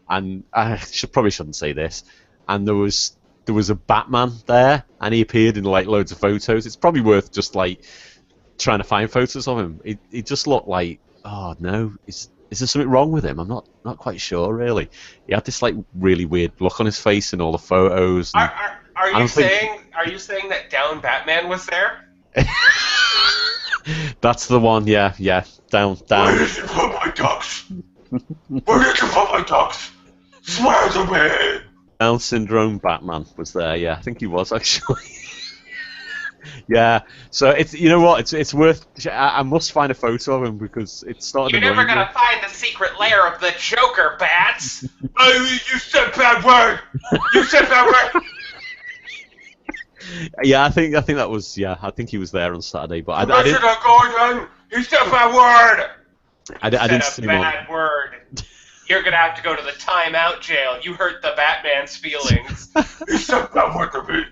and I probably shouldn't say this. And there was a Batman there, and he appeared in loads of photos. It's probably worth just trying to find photos of him. He just looked like, oh no, is there something wrong with him? I'm not quite sure really. He had this really weird look on his face in all the photos. Are you saying that Down Batman was there? That's the one, yeah. Down. Where did you put my ducks? Where did you put my ducks? Swear to me! Down syndrome Batman was there, yeah. I think he was actually. Yeah, so it's it's worth. I must find a photo of him because it started. You're never gonna find the secret lair of the Joker, Bats. Oh, you said bad word. You said bad word. Yeah, I think that was. Yeah, I think he was there on Saturday, but I didn't. Gordon, you said bad word. I didn't see him on. Bad word. You're gonna have to go to the timeout jail. You hurt the Batman's feelings. You said bad word to me.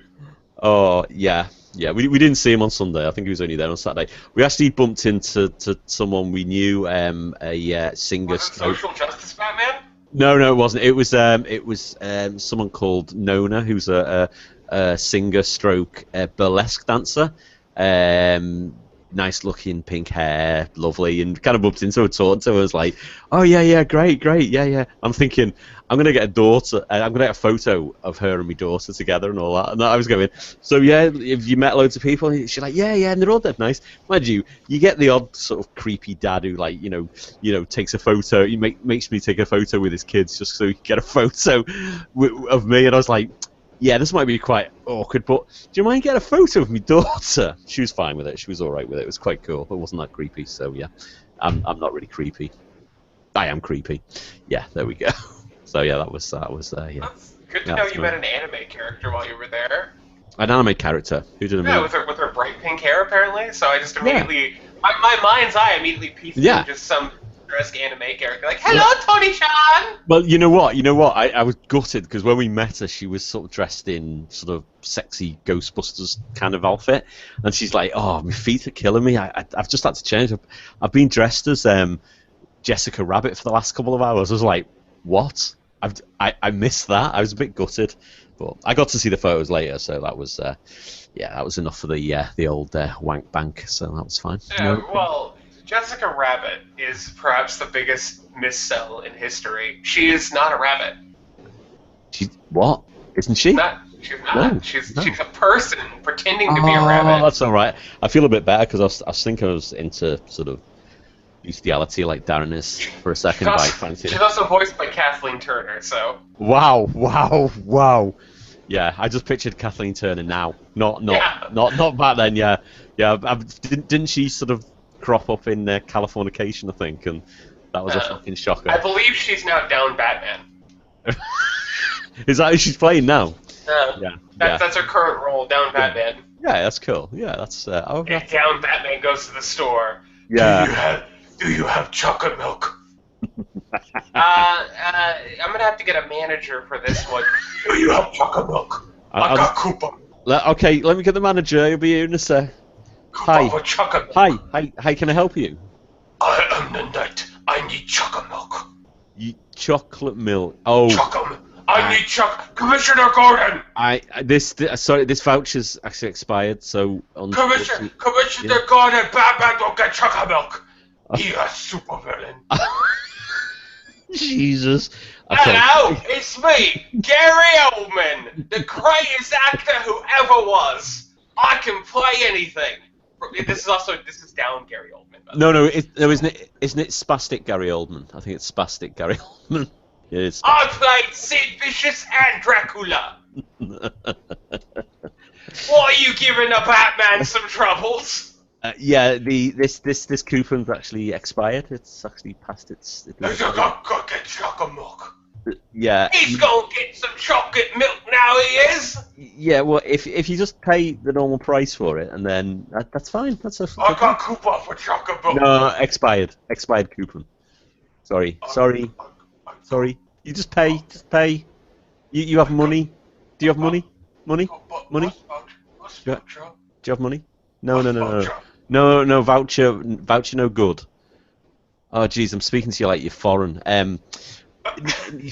Oh yeah. Yeah, we didn't see him on Sunday. I think he was only there on Saturday. We actually bumped into someone we knew, a singer. Was it Social Justice Batman? No, it wasn't. It was someone called Nona, who's a singer stroke burlesque dancer. Nice looking, pink hair, lovely, and kind of bumped into her, talked to her. I was like, oh yeah, great, yeah. I'm thinking, I'm gonna get I'm gonna get a photo of her and my daughter together and all that. And I was going, so yeah, have you met loads of people? And she's like, yeah, and they're all dead nice. Mind you get the odd sort of creepy dad who takes a photo. He makes me take a photo with his kids just so he can get a photo of me. And I was like, yeah, this might be quite awkward, but do you mind getting a photo of my daughter? She was fine with it. She was all right with it. It was quite cool. It wasn't that creepy. So yeah, I'm not really creepy. I am creepy. Yeah, there we go. So yeah, that was yeah. That's good to know you met an anime character while you were there. An anime character who did a movie. Yeah, with her bright pink hair apparently. So I just immediately, my mind's eye immediately pieced in just some picturesque anime character like, "Hello, Tony-chan." Well, you know what? I was gutted because when we met her, she was sort of dressed in sort of sexy Ghostbusters kind of outfit, and she's like, "Oh, my feet are killing me. I've just had to change. I've been dressed as Jessica Rabbit for the last couple of hours." I was like, "What? I missed that." I was a bit gutted, but I got to see the photos later, so that was that was enough for the old wank bank. So that was fine. Yeah, well, Jessica Rabbit is perhaps the biggest missell in history. She is not a rabbit. What? Isn't she? She's not. No, she's a person pretending to be a rabbit. Oh, that's all right. I feel a bit better because I was thinking I was into sort of bestiality like Darren is for a second. She's also voiced by Kathleen Turner, so. Wow. Yeah, I just pictured Kathleen Turner now. Not back then. Yeah. Didn't she sort of crop up in Californication, I think, and that was a fucking shocker. I believe she's now Down Batman. Is that who she's playing now? That's her current role, Down Batman. Yeah, that's cool. Yeah, that's. And Down Batman goes to the store. Yeah. Do you have chocolate milk? I'm gonna have to get a manager for this one. Do you have chocolate milk? I got Koopa. Okay, let me get the manager. He'll be here in a sec. Hi. Hi. Can I help you? I am the knight. I need chocolate milk. Chocolate milk. Oh. Chocolate. I need chocolate. Commissioner Gordon. This voucher's actually expired. So. Commissioner Gordon, Batman don't get chocolate milk. He a supervillain. Jesus. Hello, it's me, Gary Oldman, the greatest actor who ever was. I can play anything. This is down Gary Oldman. No, isn't it Spastic Gary Oldman? I think it's Spastic Gary Oldman. It is. I played Sid Vicious and Dracula. What are you giving the Batman some troubles? This coupon's actually expired. It's actually past its. Go get chocolate milk. Yeah. He's gonna get some chocolate milk now. He is. Yeah. Well, if you just pay the normal price for it, and then that's fine. I got coupon for chocolate milk. No, expired coupon. Sorry. You just pay. You have money. Do you have money? Money? Do you have money? No, voucher no good. Oh jeez, I'm speaking to you like you're foreign.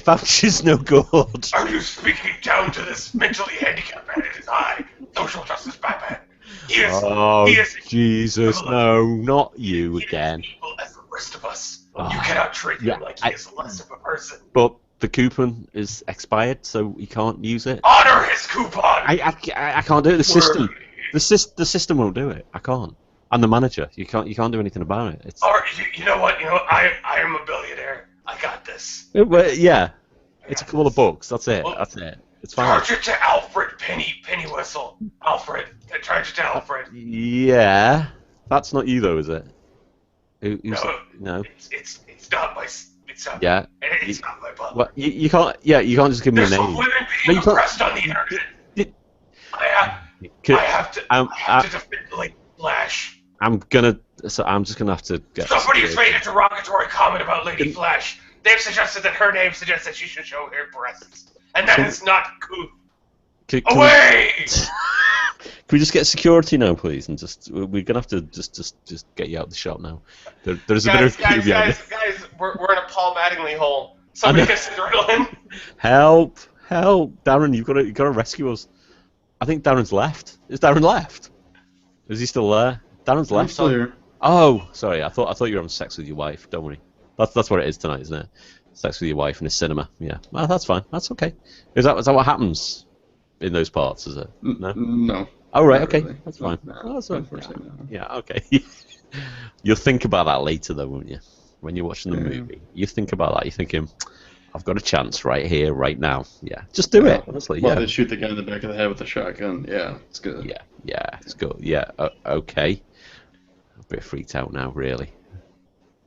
Voucher's no good. Are you speaking down to this mentally handicapped man? It is I, social justice Batman. He is Jesus, no, not you again. Evil as the rest of us. You cannot treat him like he is less of a person. But the coupon is expired, so he can't use it. Honor his coupon. I can't do it. The system won't do it. I can't. I'm the manager. You can't do anything about it. You know what? I am a billionaire. I got this. Yeah. It's a couple of bucks. That's it. It's fine. Charge it to Alfred Pennywhistle. Alfred. Charge it to Alfred. Yeah. That's not you though, is it? No. It's not my. It's not. Yeah. It's not my butler. Well, you can't. Yeah, you can't just give me a name. There's women being oppressed on the internet. I have to defend Lady Flash. I'm just gonna have to get. Somebody has made a derogatory comment about Lady Flash. They've suggested that her name suggests that she should show her breasts, and that is not cool. Away! Can we just get security now, please? And we're gonna have to just get you out of the shop now. There's a bit of guys, we're in a Paul Mattingly hole. Somebody get adrenaline. Help, Darren! You've got to rescue us. I think Darren's left. Is Darren left? Is he still there? Darren's left. I'm still here. Oh, sorry. I thought you were having sex with your wife. Don't worry. That's what it is tonight, isn't it? Sex with your wife in a cinema. Yeah. Well, that's fine. That's okay. Is that what happens in those parts? Is it? No. No. Oh right. Okay. Really. That's fine. No, that's fine. No. Yeah. Okay. You'll think about that later, though, won't you? When you're watching the movie, you think about that. You're thinking, I've got a chance right here, right now. Yeah. Just do it. Honestly. Well, they shoot the guy in the back of the head with a shotgun. Yeah. It's good. Yeah. It's good. Yeah. Okay. I'm a bit freaked out now, really.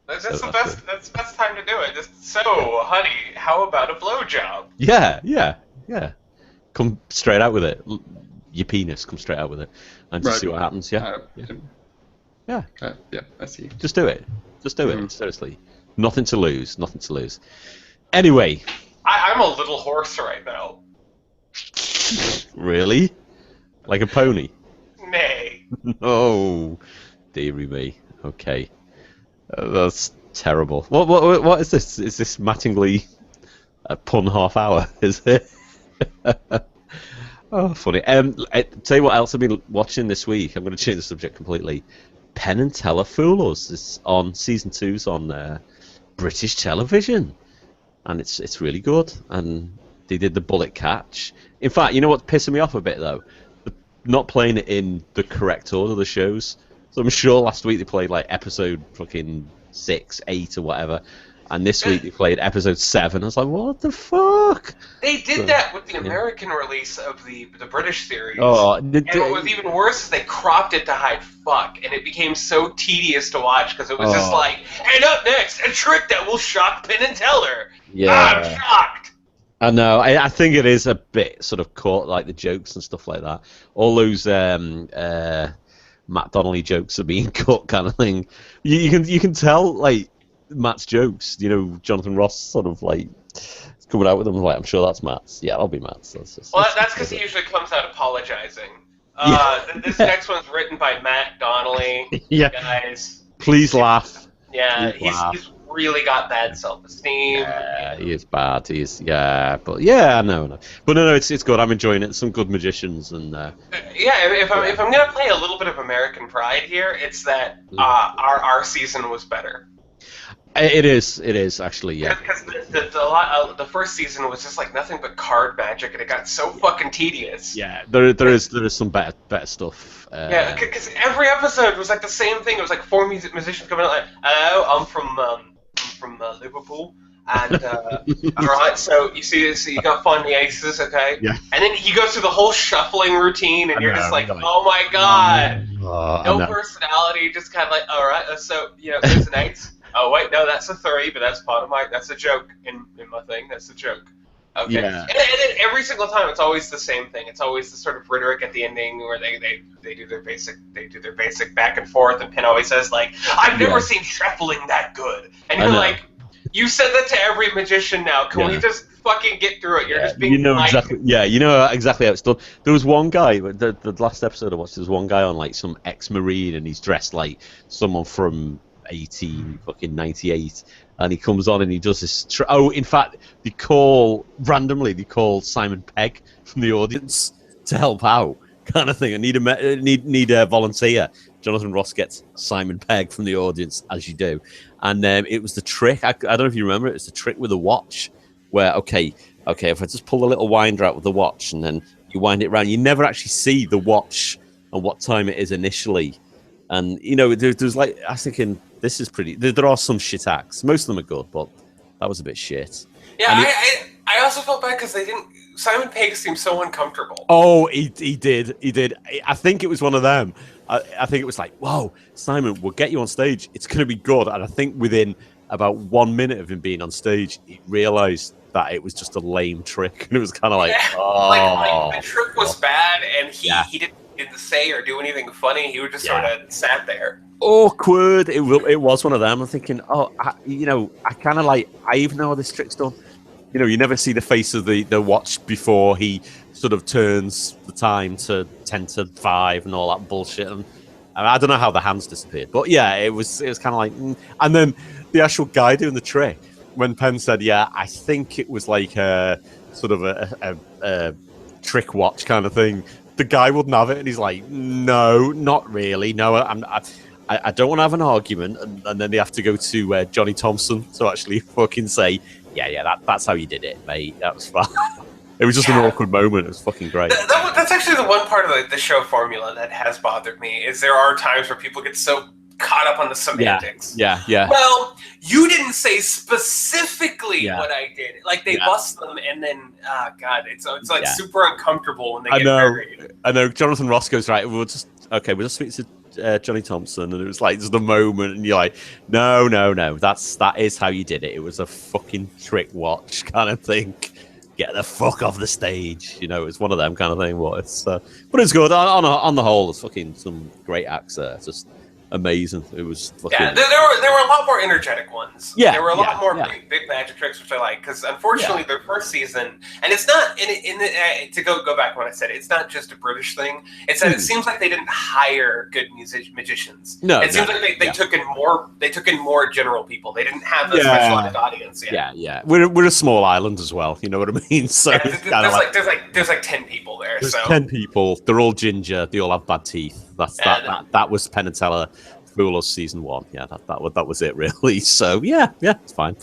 That's the best. That's the best time to do it. Just so, honey, how about a blowjob? Yeah. Come straight out with it. Your penis, come straight out with it, and just see what happens. Yeah. Yeah, I see. Just do it. Seriously, nothing to lose. Anyway, I'm a little hoarse right now. Really? Like a pony? Nay. Oh, dearie me. Okay, that's terrible. What is this? Is this Mattingly pun half hour? Is it? Oh, funny. Tell you what else I've been watching this week. I'm going to change the subject completely. Penn and Teller Fool Us. It's on season 2's on British television, and it's really good. And they did the bullet catch. In fact, you know what's pissing me off a bit though? Not playing it in the correct order, the shows. So I'm sure last week they played like episode fucking 6, 8 or whatever. And this week they played episode 7. I was like, what the fuck? They did that with the American release of the British series. Oh, and what was even worse is they cropped it to hide fuck, and it became so tedious to watch because it was just like, and up next, a trick that will shock Penn and Teller. Yeah. I'm shocked. I know. I think it is a bit sort of caught, like the jokes and stuff like that. All those Matt Donnelly jokes are being cut, kind of thing. You can tell like Matt's jokes. You know, Jonathan Ross sort of like coming out with them. Like, I'm sure that's Matt's. Yeah, that'll be Matt's. That's because he usually comes out apologizing. This next one's written by Matt Donnelly. Yeah, guys. Please laugh. Yeah, he's really got bad self-esteem. Yeah, he is bad. But yeah, no. But no, it's good. I'm enjoying it. Some good magicians and. If I'm gonna play a little bit of American Pride here, it's that our season was better. It is actually, yeah. Because the first season was just like nothing but card magic, and it got so fucking tedious. Yeah, there is some better stuff. Yeah, because every episode was like the same thing. It was like 4 musicians coming out like, "Hello, I'm from Liverpool, and all right, so you got fun the aces, okay?" Yeah. And then he goes through the whole shuffling routine, and you're just like, "Oh my god, no personality, just kind of like, all right, so there's an 8. Oh wait, no, that's a 3, but that's a joke in my thing. That's a joke. Okay. Yeah. And then every single time, it's always the same thing. It's always the sort of rhetoric at the ending where they do their basic back and forth, and Penn always says like, "I've never seen shuffling that good," and you're like, "You said that to every magician now. Can we just fucking get through it? You're just being exactly. Yeah, you know exactly how it's done. There was one guy. The last episode I watched, there was one guy on like some ex-marine, and he's dressed like someone from 1898, and he comes on and he does this. In fact, they call Simon Pegg from the audience to help out, kind of thing. I need a volunteer. Jonathan Ross gets Simon Pegg from the audience, as you do, and it was the trick. I don't know if you remember it. It's the trick with the watch, where okay, if I just pull the little winder out with the watch and then you wind it around, you never actually see the watch and what time it is initially. And there's like, I was thinking, this is pretty. There are some shit acts. Most of them are good, but that was a bit shit. Yeah, I also felt bad because they didn't. Simon Pegg seemed so uncomfortable. Oh, he did. I think it was one of them. I think it was like, whoa, Simon, we'll get you on stage. It's going to be good. And I think within about 1 minute of him being on stage, he realised that it was just a lame trick, and it was kind of like, like the trick was bad, and he didn't say or do anything funny. He would just sort of sat there. Awkward. It was one of them. I'm thinking, I kind of like, I even know how this trick's done. You never see the face of the watch before he sort of turns the time to 10 to 5 and all that bullshit. And I don't know how the hands disappeared, but yeah, it was kind of like, and then the actual guy doing the trick, when Penn said, yeah, I think it was like a sort of a trick watch kind of thing. The guy wouldn't have it, and he's like, no, not really. No, I don't want to have an argument. And then they have to go to Johnny Thompson to actually fucking say, yeah, that's how you did it, mate. That was fun. It was just an awkward moment. It was fucking great. That's actually the one part of the show formula that has bothered me, is there are times where people get so caught up on the semantics. Yeah. Well, you didn't say specifically what I did. Like, they bust them, and then, it's like super uncomfortable when they get married. I know. Jonathan Ross goes, right, we'll just speak to Johnny Thompson, and it was like just the moment, and you're like, no, that is how you did it. It was a fucking trick watch kind of thing. Get the fuck off the stage, it's one of them kind of thing. But it's good on the whole. It's fucking some great acts there. It's just amazing. It was fucking... Yeah, there were a lot more energetic ones. Yeah, there were a lot more big magic tricks, which I like, because unfortunately their first season, and it's not to go back to what I said, it's not just a British thing. It's that it seems like they didn't hire good magicians. No, it seems like they took in more general people. They didn't have a specialized audience yet. Yeah. We're a small island as well. You know what I mean? So there's like 10 people there. There's 10 people. They're all ginger. They all have bad teeth. That was Penn and Teller Fool Us season 1. Yeah, that was it really. So yeah, it's fine.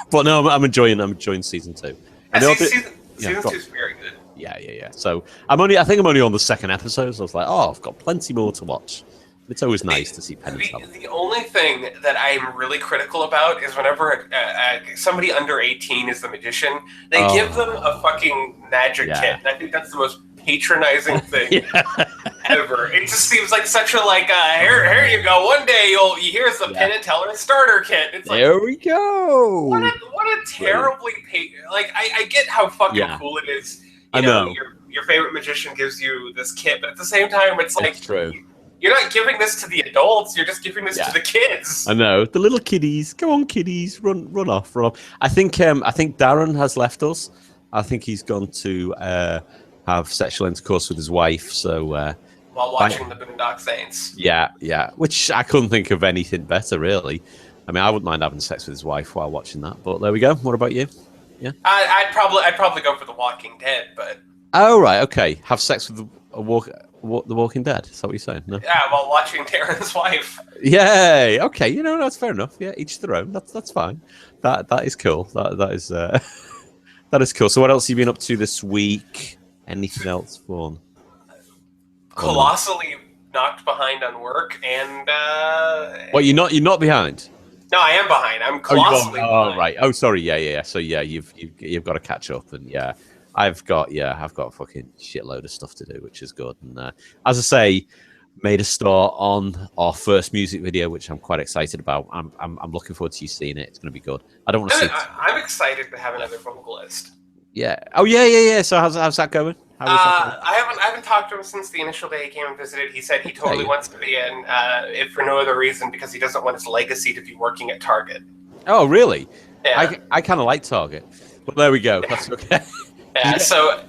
But no, I'm enjoying season 2. Season 2 is very good. Yeah. So I think I'm only on the second episode. So I was like, I've got plenty more to watch. It's always nice to see Penn and Teller. The only thing that I'm really critical about is whenever somebody under 18 is the magician, they give them a fucking magic kit. And I think that's the most patronizing thing ever. It just seems like such a here you go. One day here's the Penn and Teller starter kit. It's like, there we go. What a terribly I get how fucking cool it is. You know, your favorite magician gives you this kit, but at the same time, it's like true. You're not giving this to the adults. You're just giving this to the kids. I know, the little kiddies. Go on, kiddies, run off. I think Darren has left us. I think he's gone to have sexual intercourse with his wife. So while watching the Boondock Saints. Yeah. Which I couldn't think of anything better, really. I mean, I wouldn't mind having sex with his wife while watching that. But there we go. What about you? Yeah. I'd probably go for The Walking Dead, but. Oh right, okay. Have sex with The Walking Dead. Is that what you're saying? No. Yeah, while watching Darren's wife. Yay! Okay, that's fair enough. Yeah, each their own. That's fine. That is cool. That is that is cool. So, what else have you been up to this week? Anything else fun? Colossally knocked behind on work, and Well, you're not behind. No, I am behind. I'm colossally behind. Oh right. Oh, sorry. Yeah. So you've got to catch up, and I've got a fucking shitload of stuff to do, which is good. And as I say, made a start on our first music video, which I'm quite excited about. I'm looking forward to you seeing it. It's going to be good. I don't want to see. I'm excited to have another vocalist. Yeah. Oh yeah. So how's that going? I haven't talked to him since the initial day he came and visited. He said he totally wants to be in, if for no other reason, because he doesn't want his legacy to be working at Target. Oh really? Yeah. I kind of like Target, but there we go. That's okay. Yeah, so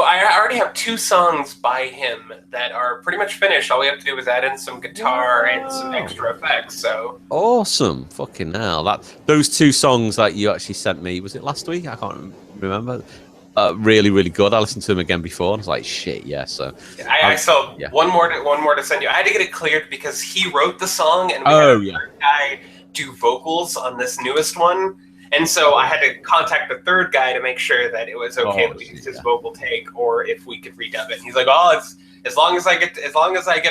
I already have 2 songs by him that are pretty much finished. All we have to do is add in some guitar and some extra effects. So awesome, fucking hell! Those 2 songs that you actually sent me, was it last week? I can't remember. Really, really good. I listened to them again before, and I was like, shit, yeah. So I saw one more to send you. I had to get it cleared because he wrote the song, and we had a third guy do vocals on this newest one. And so I had to contact the third guy to make sure that it was okay that we used his vocal take, or if we could redub it. And he's like, it's as long as I get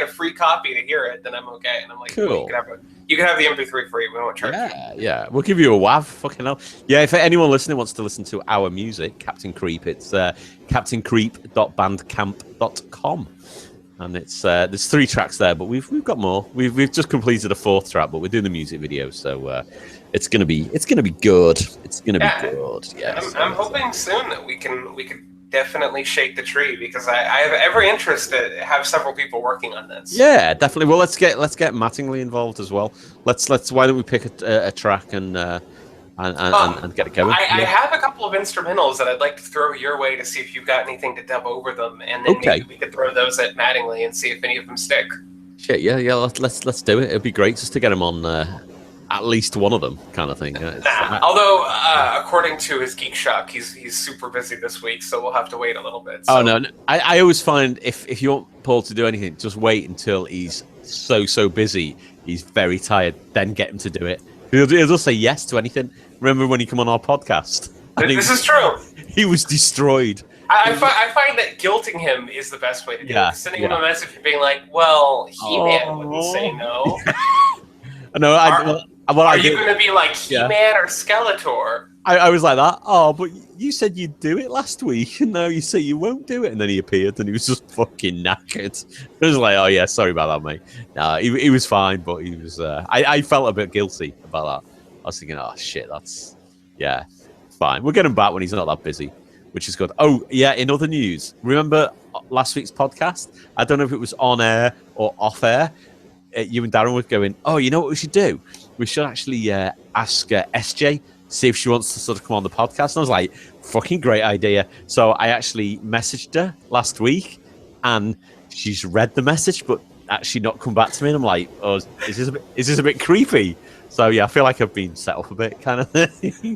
a free copy to hear it, then I'm okay. And I'm like, cool. Well, you can have the MP3 free. We won't charge you. Yeah. We'll give you a WAV. Fucking hell. Yeah. If anyone listening wants to listen to our music, Captain Creep, it's captaincreep.bandcamp.com. And it's there's 3 tracks there, but we've got more. We've just completed a 4th track, but we're doing the music video, so it's gonna be good. It's gonna be good. Yeah. I'm hoping soon that we can definitely shake the tree, because I have every interest to have several people working on this. Yeah, definitely. Well, let's get Mattingly involved as well. Let's why don't we pick a track and get it going. I have a couple of instrumentals that I'd like to throw your way to see if you've got anything to dub over them, and then maybe we could throw those at Mattingly and see if any of them stick. Shit, yeah. Let's do it. It'd be great just to get him on at least one of them, kind of thing. Although, according to his Geek Shock, he's super busy this week, so we'll have to wait a little bit. So. Oh no, I always find if you want Paul to do anything, just wait until he's so busy, he's very tired, then get him to do it. He'll just say yes to anything. Remember when he came on our podcast? This is true. He was destroyed. I find that guilting him is the best way to do it. Sending him a message and being like, well, He-Man wouldn't say no. No, are you going to be like He-Man or Skeletor? I was like that. Oh, but you said you'd do it last week, and now you say you won't do it. And then he appeared, and he was just fucking knackered. I was like, oh yeah, sorry about that, mate. No, he was fine, but he was. I felt a bit guilty about that. I was thinking, oh shit, that's fine. We'll get him back when he's not that busy, which is good. Oh yeah, in other news, remember last week's podcast? I don't know if it was on air or off air. You and Darren were going, oh, you know what we should do? We should actually ask SJ. See if she wants to sort of come on the podcast. And I was like, fucking great idea. So I actually messaged her last week, and she's read the message, but actually not come back to me. And I'm like, oh, is this a bit creepy? So yeah, I feel like I've been set up a bit, kind of thing.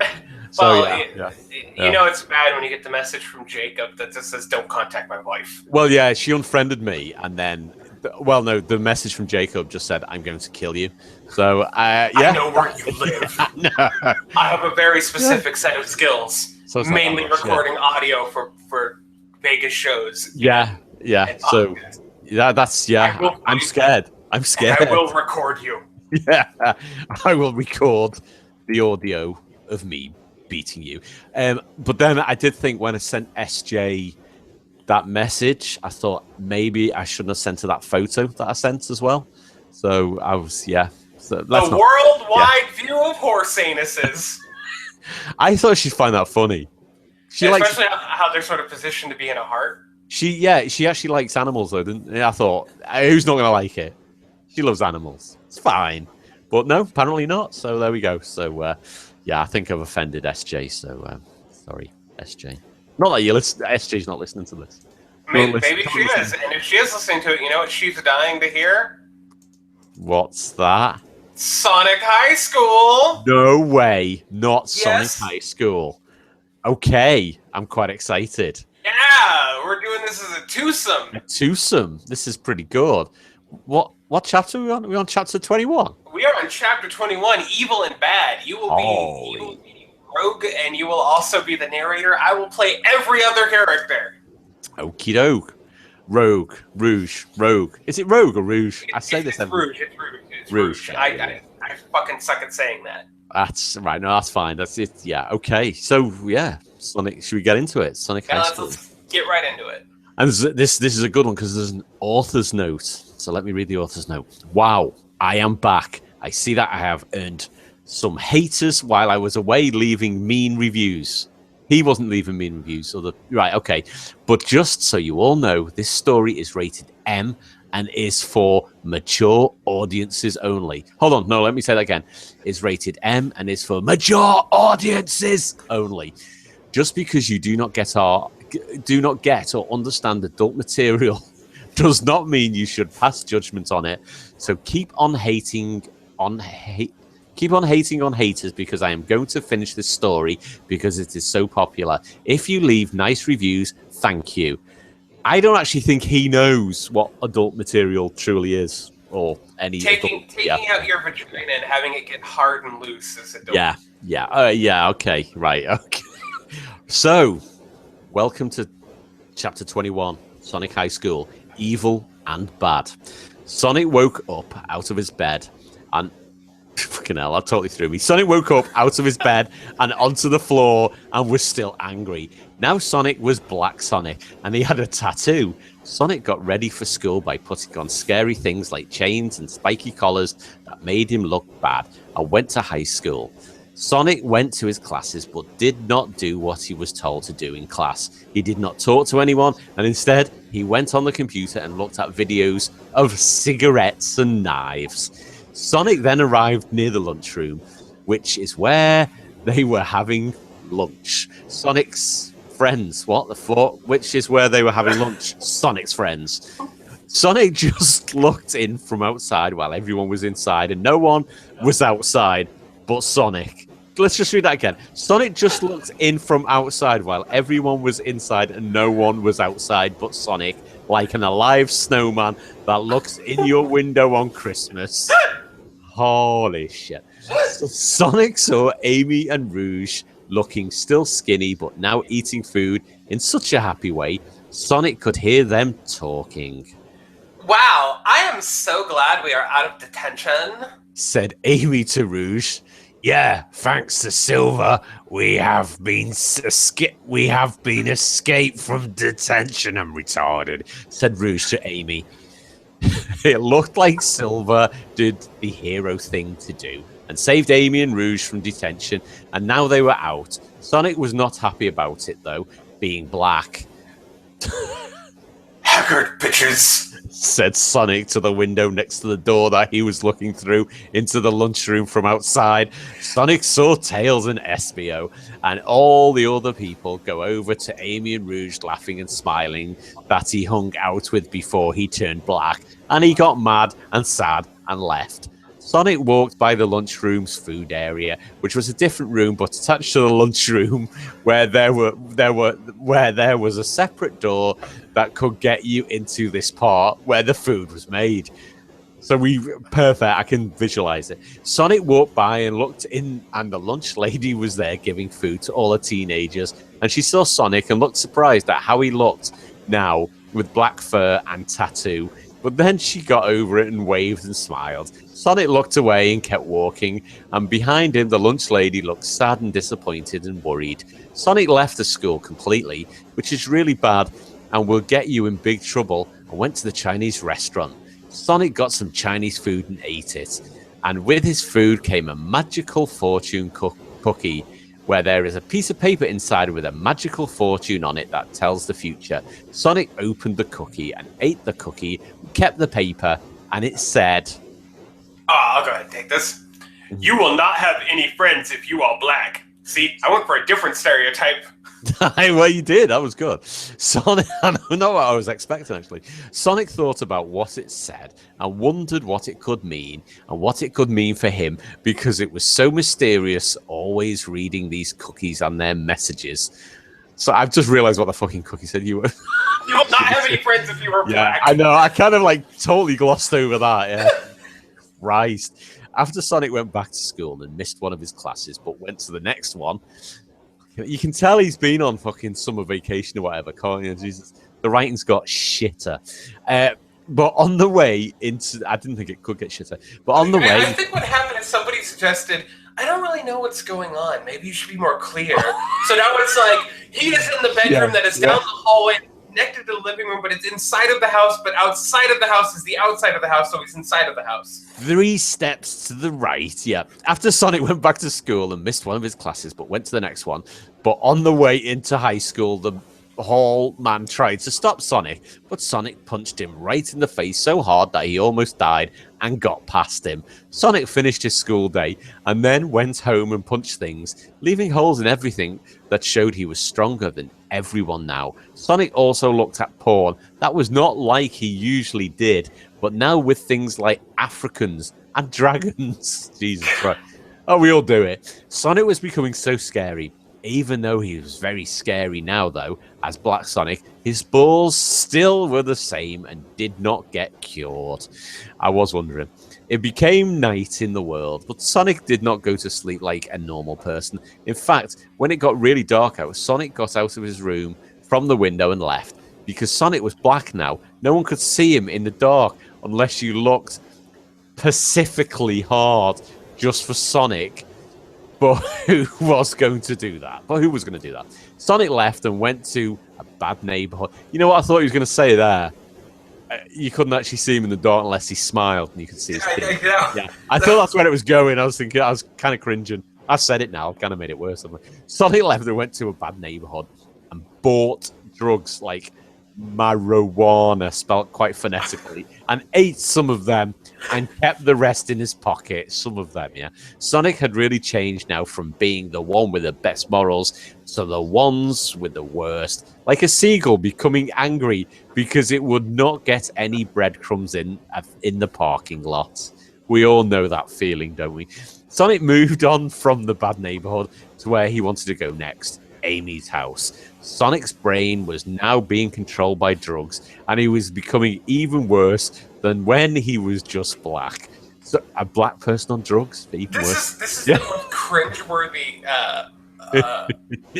So well, you know it's bad when you get the message from Jacob that just says, don't contact my wife. Well, yeah, she unfriended me, and then, well, no, the message from Jacob just said, I'm going to kill you. So, yeah. I know where you live. No. I have a very specific set of skills, so mainly recording audio for Vegas shows. Yeah. So, that's, I'm scared. I'm scared. I will record you. Yeah, I will record the audio of me beating you. But then I did think when I sent SJ that message, I thought maybe I shouldn't have sent her that photo that I sent as well. So I was, So worldwide view of horse anuses. I thought she'd find that funny. Especially how they're sort of positioned to be in a heart. She actually likes animals though, didn't she? I thought, who's not going to like it? She loves animals. It's fine. But no, apparently not. So there we go. So, I think I've offended SJ. So, sorry, SJ. Not that SJ's not listening to this. Maybe she is. And if she is listening to it, you know what she's dying to hear? What's that? Sonic High School! No way. Not Sonic High School. Okay. I'm quite excited. Yeah, we're doing this as a twosome. A twosome. This is pretty good. What chapter are we on? Are we on chapter 21? We are on chapter 21, Evil and Bad. You will be Rogue, and you will also be the narrator. I will play every other character. Okie doke. Rogue, Rouge, Rogue. Is it Rogue or Rouge? I say this every... Rouge. It's Rouge. I fucking suck at saying that. That's right. No, that's fine. That's it. Yeah. Okay. So Sonic. Should we get into it? Sonic High School. Let's get right into it. And this is a good one because there's an author's note. So let me read the author's note. Wow, I am back. I see that I have earned some haters while I was away leaving mean reviews. He wasn't leaving mean reviews. Right, okay. But just so you all know, this story is rated M and is for mature audiences only. Hold on, no, let me say that again. It's rated M and is for mature audiences only. Just because you do not get or understand adult material does not mean you should pass judgment on it. So keep on hating on haters because I am going to finish this story because it is so popular. If you leave nice reviews, thank you. I don't actually think he knows what adult material truly is, or any taking out your vagina and having it get hard and loose is adult. Okay, right, okay. So, welcome to chapter 21, Sonic High School, Evil and Bad. Sonic woke up out of his bed and fucking hell, that totally threw me. Sonic woke up out of his bed and onto the floor and was still angry. Now Sonic was Black Sonic and he had a tattoo. Sonic got ready for school by putting on scary things like chains and spiky collars that made him look bad and went to high school. Sonic went to his classes but did not do what he was told to do in class. He did not talk to anyone and instead he went on the computer and looked at videos of cigarettes and knives. Sonic then arrived near the lunchroom, which is where they were having lunch. Sonic's friends, what the fuck? Which is where they were having lunch. Sonic's friends. Sonic just looked in from outside while everyone was inside and no one was outside but Sonic. Let's just read that again. Sonic just looked in from outside while everyone was inside and no one was outside but Sonic, like an alive snowman that looks in your window on Christmas. Holy shit. So Sonic saw Amy and Rouge looking still skinny but now eating food in such a happy way, Sonic could hear them talking. Wow, I am so glad we are out of detention, said Amy to Rouge. Yeah, thanks to Silver, we have been escaped from detention and retarded, said Rouge to Amy. It looked like Silver did the hero thing to do and saved Amy and Rouge from detention, and now they were out. Sonic was not happy about it, though, being black. Haggard bitches, said Sonic to the window next to the door that he was looking through into the lunchroom from outside. Sonic saw Tails and Espio, and all the other people go over to Amy and Rouge, laughing and smiling that he hung out with before he turned black, and he got mad and sad and left. Sonic walked by the lunchroom's food area, which was a different room but attached to the lunchroom, where there was a separate door that could get you into this part where the food was made. So perfect, I can visualize it. Sonic walked by and looked in, and the lunch lady was there giving food to all the teenagers, and she saw Sonic and looked surprised at how he looked now with black fur and tattoo. But then she got over it and waved and smiled. Sonic looked away and kept walking, and behind him the lunch lady looked sad and disappointed and worried. Sonic left the school completely, which is really bad and will get you in big trouble, and went to the Chinese restaurant. Sonic got some Chinese food and ate it, and with his food came a magical fortune cookie, where there is a piece of paper inside with a magical fortune on it that tells the future. Sonic opened the cookie and ate the cookie, kept the paper, and it said... I'll go ahead and take this. You will not have any friends if you are black. See, I went for a different stereotype. Well, you did. That was good. Sonic, I don't know what I was expecting, actually. Sonic thought about what it said and wondered what it could mean and what it could mean for him, because it was so mysterious, always reading these cookies and their messages. So I've just realized what the fucking cookie said. You will not have any friends if you were black. I know. I kind of totally glossed over that. Yeah. Christ. After Sonic went back to school and missed one of his classes, but went to the next one, you can tell he's been on fucking summer vacation or whatever, can't you? Jesus. The writing's got shitter. But on the way into... I didn't think it could get shitter. But on the way... I think what happened is somebody suggested, I don't really know what's going on. Maybe you should be more clear. So now it's like, he is in the bedroom that is down the hallway, connected to the living room, but it's inside of the house, but outside of the house is the outside of the house, so he's inside of the house. 3 steps to the right, yeah. After Sonic went back to school and missed one of his classes, but went to the next one, but on the way into high school, the hall man tried to stop Sonic, but Sonic punched him right in the face so hard that he almost died and got past him. Sonic finished his school day and then went home and punched things, leaving holes in everything that showed he was stronger than everyone now. Sonic also looked at porn. That was not like he usually did, but now with things like Africans and dragons. Jesus Christ. Oh, we all do it. Sonic was becoming so scary. Even though he was very scary now, though, as Black Sonic, his balls still were the same and did not get cured. I was wondering. It became night in the world, but Sonic did not go to sleep like a normal person. In fact, when it got really dark out, Sonic got out of his room from the window and left. Because Sonic was black now, no one could see him in the dark unless you looked specifically hard just for Sonic. But who was going to do that? Sonic left and went to a bad neighborhood. You know what I thought he was going to say there? You couldn't actually see him in the dark unless he smiled and you could see his teeth. Yeah, I thought that's where it was going. I was kind of cringing. I've said it now. I've kind of made it worse. Sonic left and went to a bad neighborhood and bought drugs like marijuana, spelled quite phonetically, and ate some of them and kept the rest in his pocket. Some of them, yeah. Sonic had really changed now from being the one with the best morals to the ones with the worst. Like a seagull becoming angry because it would not get any breadcrumbs in the parking lot. We all know that feeling, don't we? Sonic moved on from the bad neighborhood to where he wanted to go next. Amy's house. Sonic's brain was now being controlled by drugs, and he was becoming even worse than when he was just black. So, a black person on drugs? Even worse. This is the most cringeworthy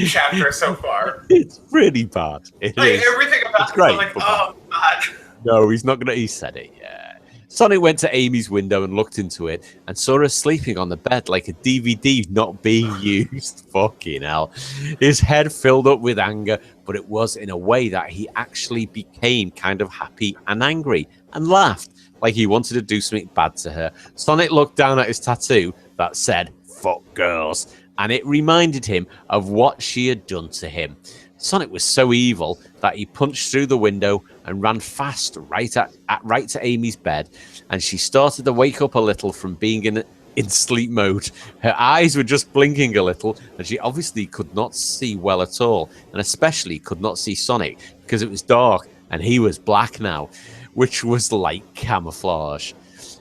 chapter so far. It's really bad. It is. Everything about it's great, I'm like, oh god. No, he's not gonna. He said it. Yeah. Sonic went to Amy's window and looked into it and saw her sleeping on the bed like a DVD not being used. Fucking hell. His head filled up with anger, but it was in a way that he actually became kind of happy and angry and laughed like he wanted to do something bad to her. Sonic looked down at his tattoo that said, "Fuck girls," and it reminded him of what she had done to him. Sonic was so evil that he punched through the window and ran fast right to Amy's bed, and she started to wake up a little from being in sleep mode. Her eyes were just blinking a little, and she obviously could not see well at all, and especially could not see Sonic because it was dark and he was black now, which was like camouflage.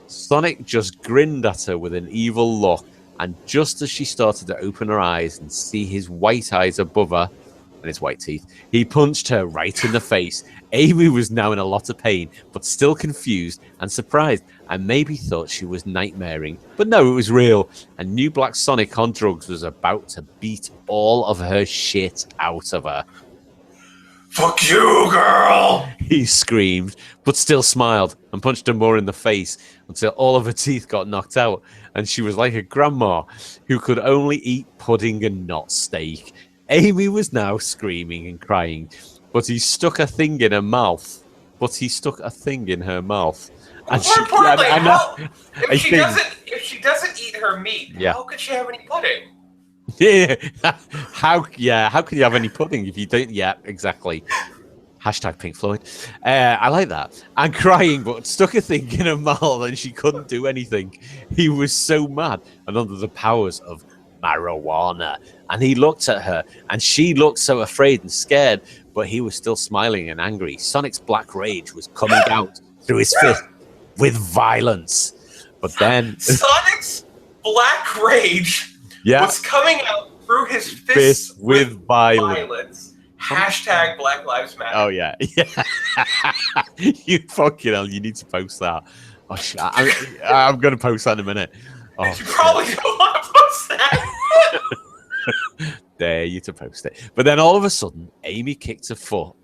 Sonic just grinned at her with an evil look, and just as she started to open her eyes and see his white eyes above her, and his white teeth, he punched her right in the face. Amy was now in a lot of pain, but still confused and surprised, and maybe thought she was nightmaring. But no, it was real, and New Black Sonic on drugs was about to beat all of her shit out of her. "Fuck you, girl!" he screamed, but still smiled and punched her more in the face until all of her teeth got knocked out, and she was like a grandma who could only eat pudding and not steak. Amy was now screaming and crying, but he stuck a thing in her mouth. And More importantly, if she doesn't eat her meat, how could she have any pudding? Yeah, how could you have any pudding if you don't? Yeah, exactly. Hashtag Pink Floyd. I like that. And crying, but stuck a thing in her mouth and she couldn't do anything. He was so mad and under the powers of marijuana. And he looked at her, and she looked so afraid and scared, but he was still smiling and angry. Sonic's black rage was coming out through his fist with violence. But then Sonic's black rage was coming out through his fist with violence. Hashtag Black Lives Matter. Oh, yeah. You fucking hell, you need to post that. Oh, shit. I'm going to post that in a minute. Oh, you probably don't want to post that. Dare you to post it. But then all of a sudden, Amy kicked her foot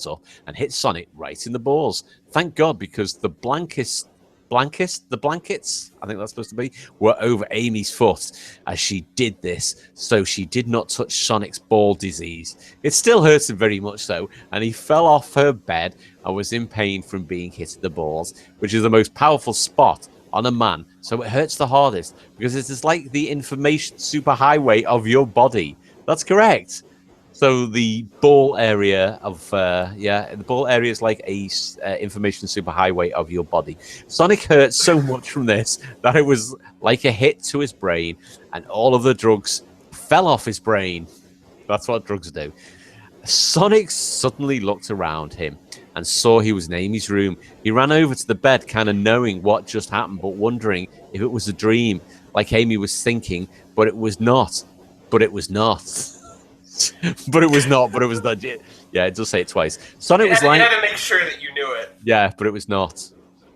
up and hit Sonic right in the balls. Thank God, because the blankets, I think that's supposed to be, were over Amy's foot as she did this, so she did not touch Sonic's ball disease. It still hurt him very much so, and he fell off her bed and was in pain from being hit in the balls, which is the most powerful spot on a man, so it hurts the hardest because it is like the information superhighway of your body. That's correct. So the ball area of the ball area is like a information superhighway of your body. Sonic hurt so much from this that it was like a hit to his brain, and all of the drugs fell off his brain. That's what drugs do. Sonic suddenly looked around him and saw he was in Amy's room. He ran over to the bed, kind of knowing what just happened, but wondering if it was a dream, like Amy was thinking, but it was not. But it was not. But it was not. But it was not. Yeah, it does say it twice. Sonic was lying. You had to make sure that you knew it. Yeah, but it was not.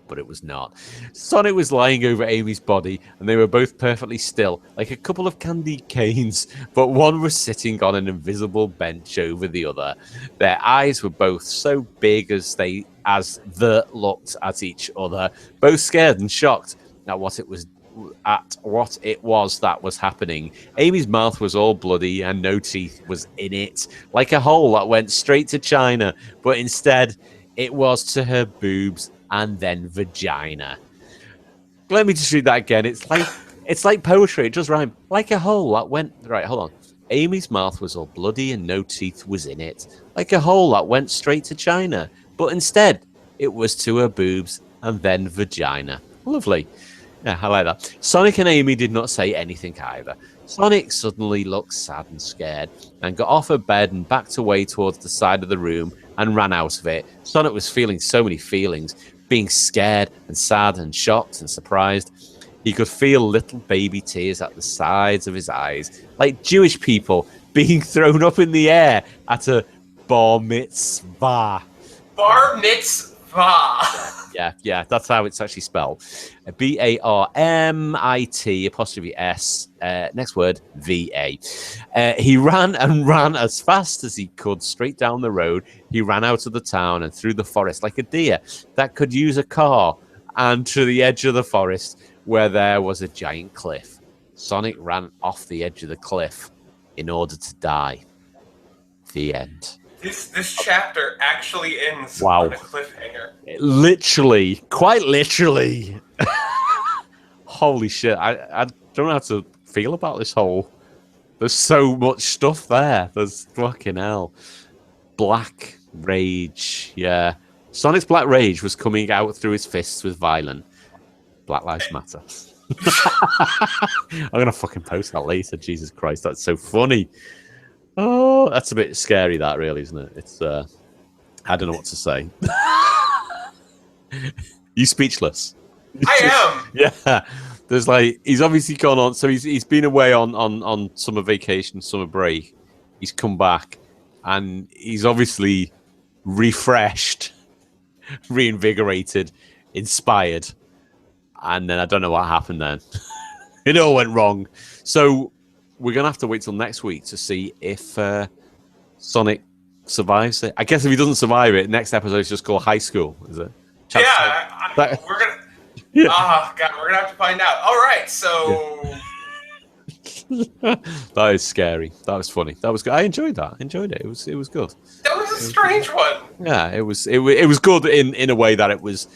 But it was not. Sonic was lying over Amy's body, and they were both perfectly still, like a couple of candy canes, but one was sitting on an invisible bench over the other. Their eyes were both so big as they looked at each other, both scared and shocked at what it was that was happening. Amy's mouth was all bloody and no teeth was in it, like a hole that went straight to China, but instead it was to her boobs and then vagina. Let me just read that again. It's like poetry. It does rhyme. Like a hole that went... Right, hold on. Amy's mouth was all bloody and no teeth was in it, like a hole that went straight to China, but instead it was to her boobs and then vagina. Lovely. Yeah, I like that. Sonic and Amy did not say anything either. Sonic suddenly looked sad and scared and got off her bed and backed away towards the side of the room and ran out of it. Sonic was feeling so many feelings, being scared and sad and shocked and surprised. He could feel little baby tears at the sides of his eyes, like Jewish people being thrown up in the air at a bar mitzvah. Bar mitzvah. Yeah, that's how it's actually spelled. BARMIT''S, next word, VA. He ran as fast as he could straight down the road. He ran out of the town and through the forest like a deer that could use a car and to the edge of the forest where there was a giant cliff. Sonic ran off the edge of the cliff in order to die. The end. This chapter actually ends Wow. on a cliffhanger. Literally, quite literally. Holy shit! I don't know how to feel about this whole. There's so much stuff there. There's fucking hell. Black rage, yeah. Sonic's black rage was coming out through his fists with violent. Black Lives Matter. I'm gonna fucking post that later. Jesus Christ, that's so funny. Oh, that's a bit scary. That really, isn't it? It's. I don't know what to say. You speechless. I am. Yeah. There's like he's obviously gone on. So he's been away on summer vacation, summer break. He's come back, and he's obviously refreshed, reinvigorated, inspired. And then I don't know what happened then. It all went wrong. So we're going to have to wait till next week to see if Sonic survives it. I guess if he doesn't survive it, next episode is just called High School, is it? We're going to... Yeah. Oh, God, we're going to have to find out. All right, so... Yeah. That is scary. That was funny. That was good. I enjoyed that. I enjoyed it. It was good. That was a strange one. Yeah, it was good in a way that it was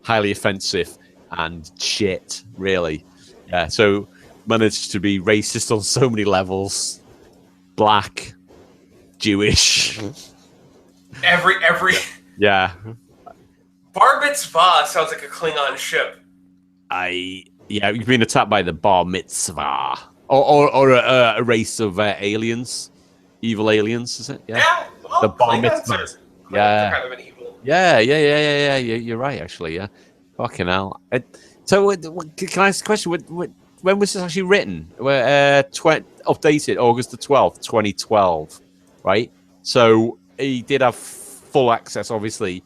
highly offensive and shit, really. Yeah, so managed to be racist on so many levels. Black, Jewish. Every Yeah. Bar Mitzvah sounds like a Klingon ship. You've been attacked by the Bar Mitzvah. Or a race of aliens. Evil aliens, is it? Yeah, well, the Bar Klingons Mitzvah. are kind of an evil. Yeah. You're right, actually, yeah. Fucking hell. So, can I ask a question? When was this actually written? Updated August the 12th, 2012, right? So, he did have full access, obviously,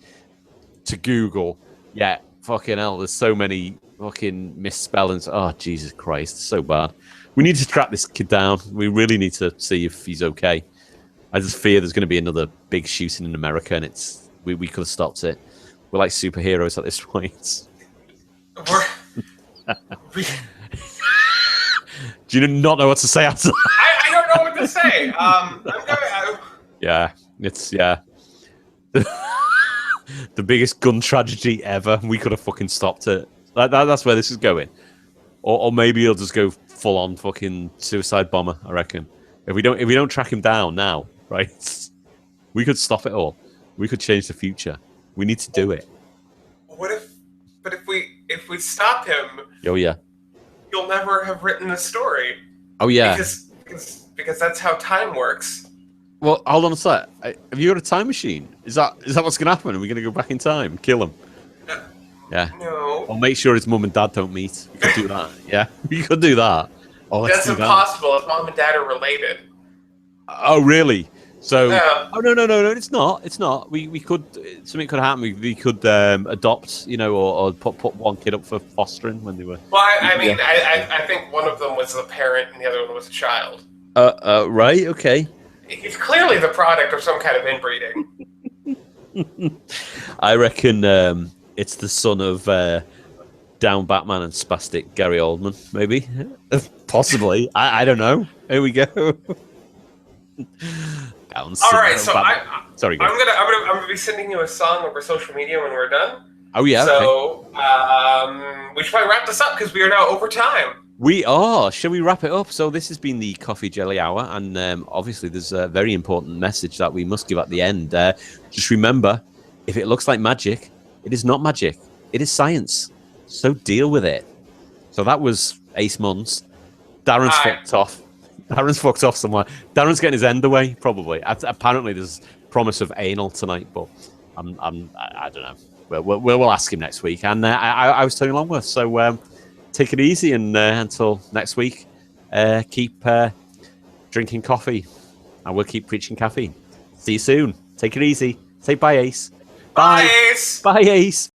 to Google. Yeah, fucking hell, there's so many fucking misspellings. Oh, Jesus Christ, so bad. We need to track this kid down. We really need to see if he's okay. I just fear there's going to be another big shooting in America, and we could have stopped it. We're like superheroes at this point. Do you not know what to say after that? I don't know what to say. Yeah, it's the biggest gun tragedy ever. We could have fucking stopped it. That's where this is going. Or maybe he'll just go full on fucking suicide bomber. I reckon. If we don't track him down now, right? We could stop it all. We could change the future. We need to do it. If we stop him, oh yeah, you'll never have written the story. Oh yeah, because that's how time works. Well, hold on a sec. Have you got a time machine? Is that what's going to happen? Are we going to go back in time and kill him? Yeah. No. Or make sure his mum and dad don't meet. You could do that. Yeah, you could do that. Oh, that's impossible if mom and dad are related. Oh really? So, yeah. Oh no! It's not. It's not. We could something could happen. We could adopt, or put one kid up for fostering when they were. Well, I think one of them was the parent and the other one was a child. Right. Okay. He's clearly the product of some kind of inbreeding. I reckon it's the son of Down Batman and Spastic Gary Oldman, maybe, possibly. I don't know. Here we go. All right, so sorry. I'm gonna be sending you a song over social media when we're done. Oh yeah. So we should probably wrap this up because we are now over time. We are. Shall we wrap it up? So this has been the Coffee Jelly Hour, and obviously there's a very important message that we must give at the end. Just remember, if it looks like magic, it is not magic. It is science. So deal with it. So that was Ace Munns. Darren's fucked off. Darren's fucked off somewhere. Darren's getting his end away, probably. Apparently there's promise of anal tonight, but I don't know. We'll ask him next week. And I was Tony Longworth, so take it easy, and until next week, keep drinking coffee, and we'll keep preaching caffeine. See you soon. Take it easy. Say bye, Ace. Bye, Ace. Bye, Ace.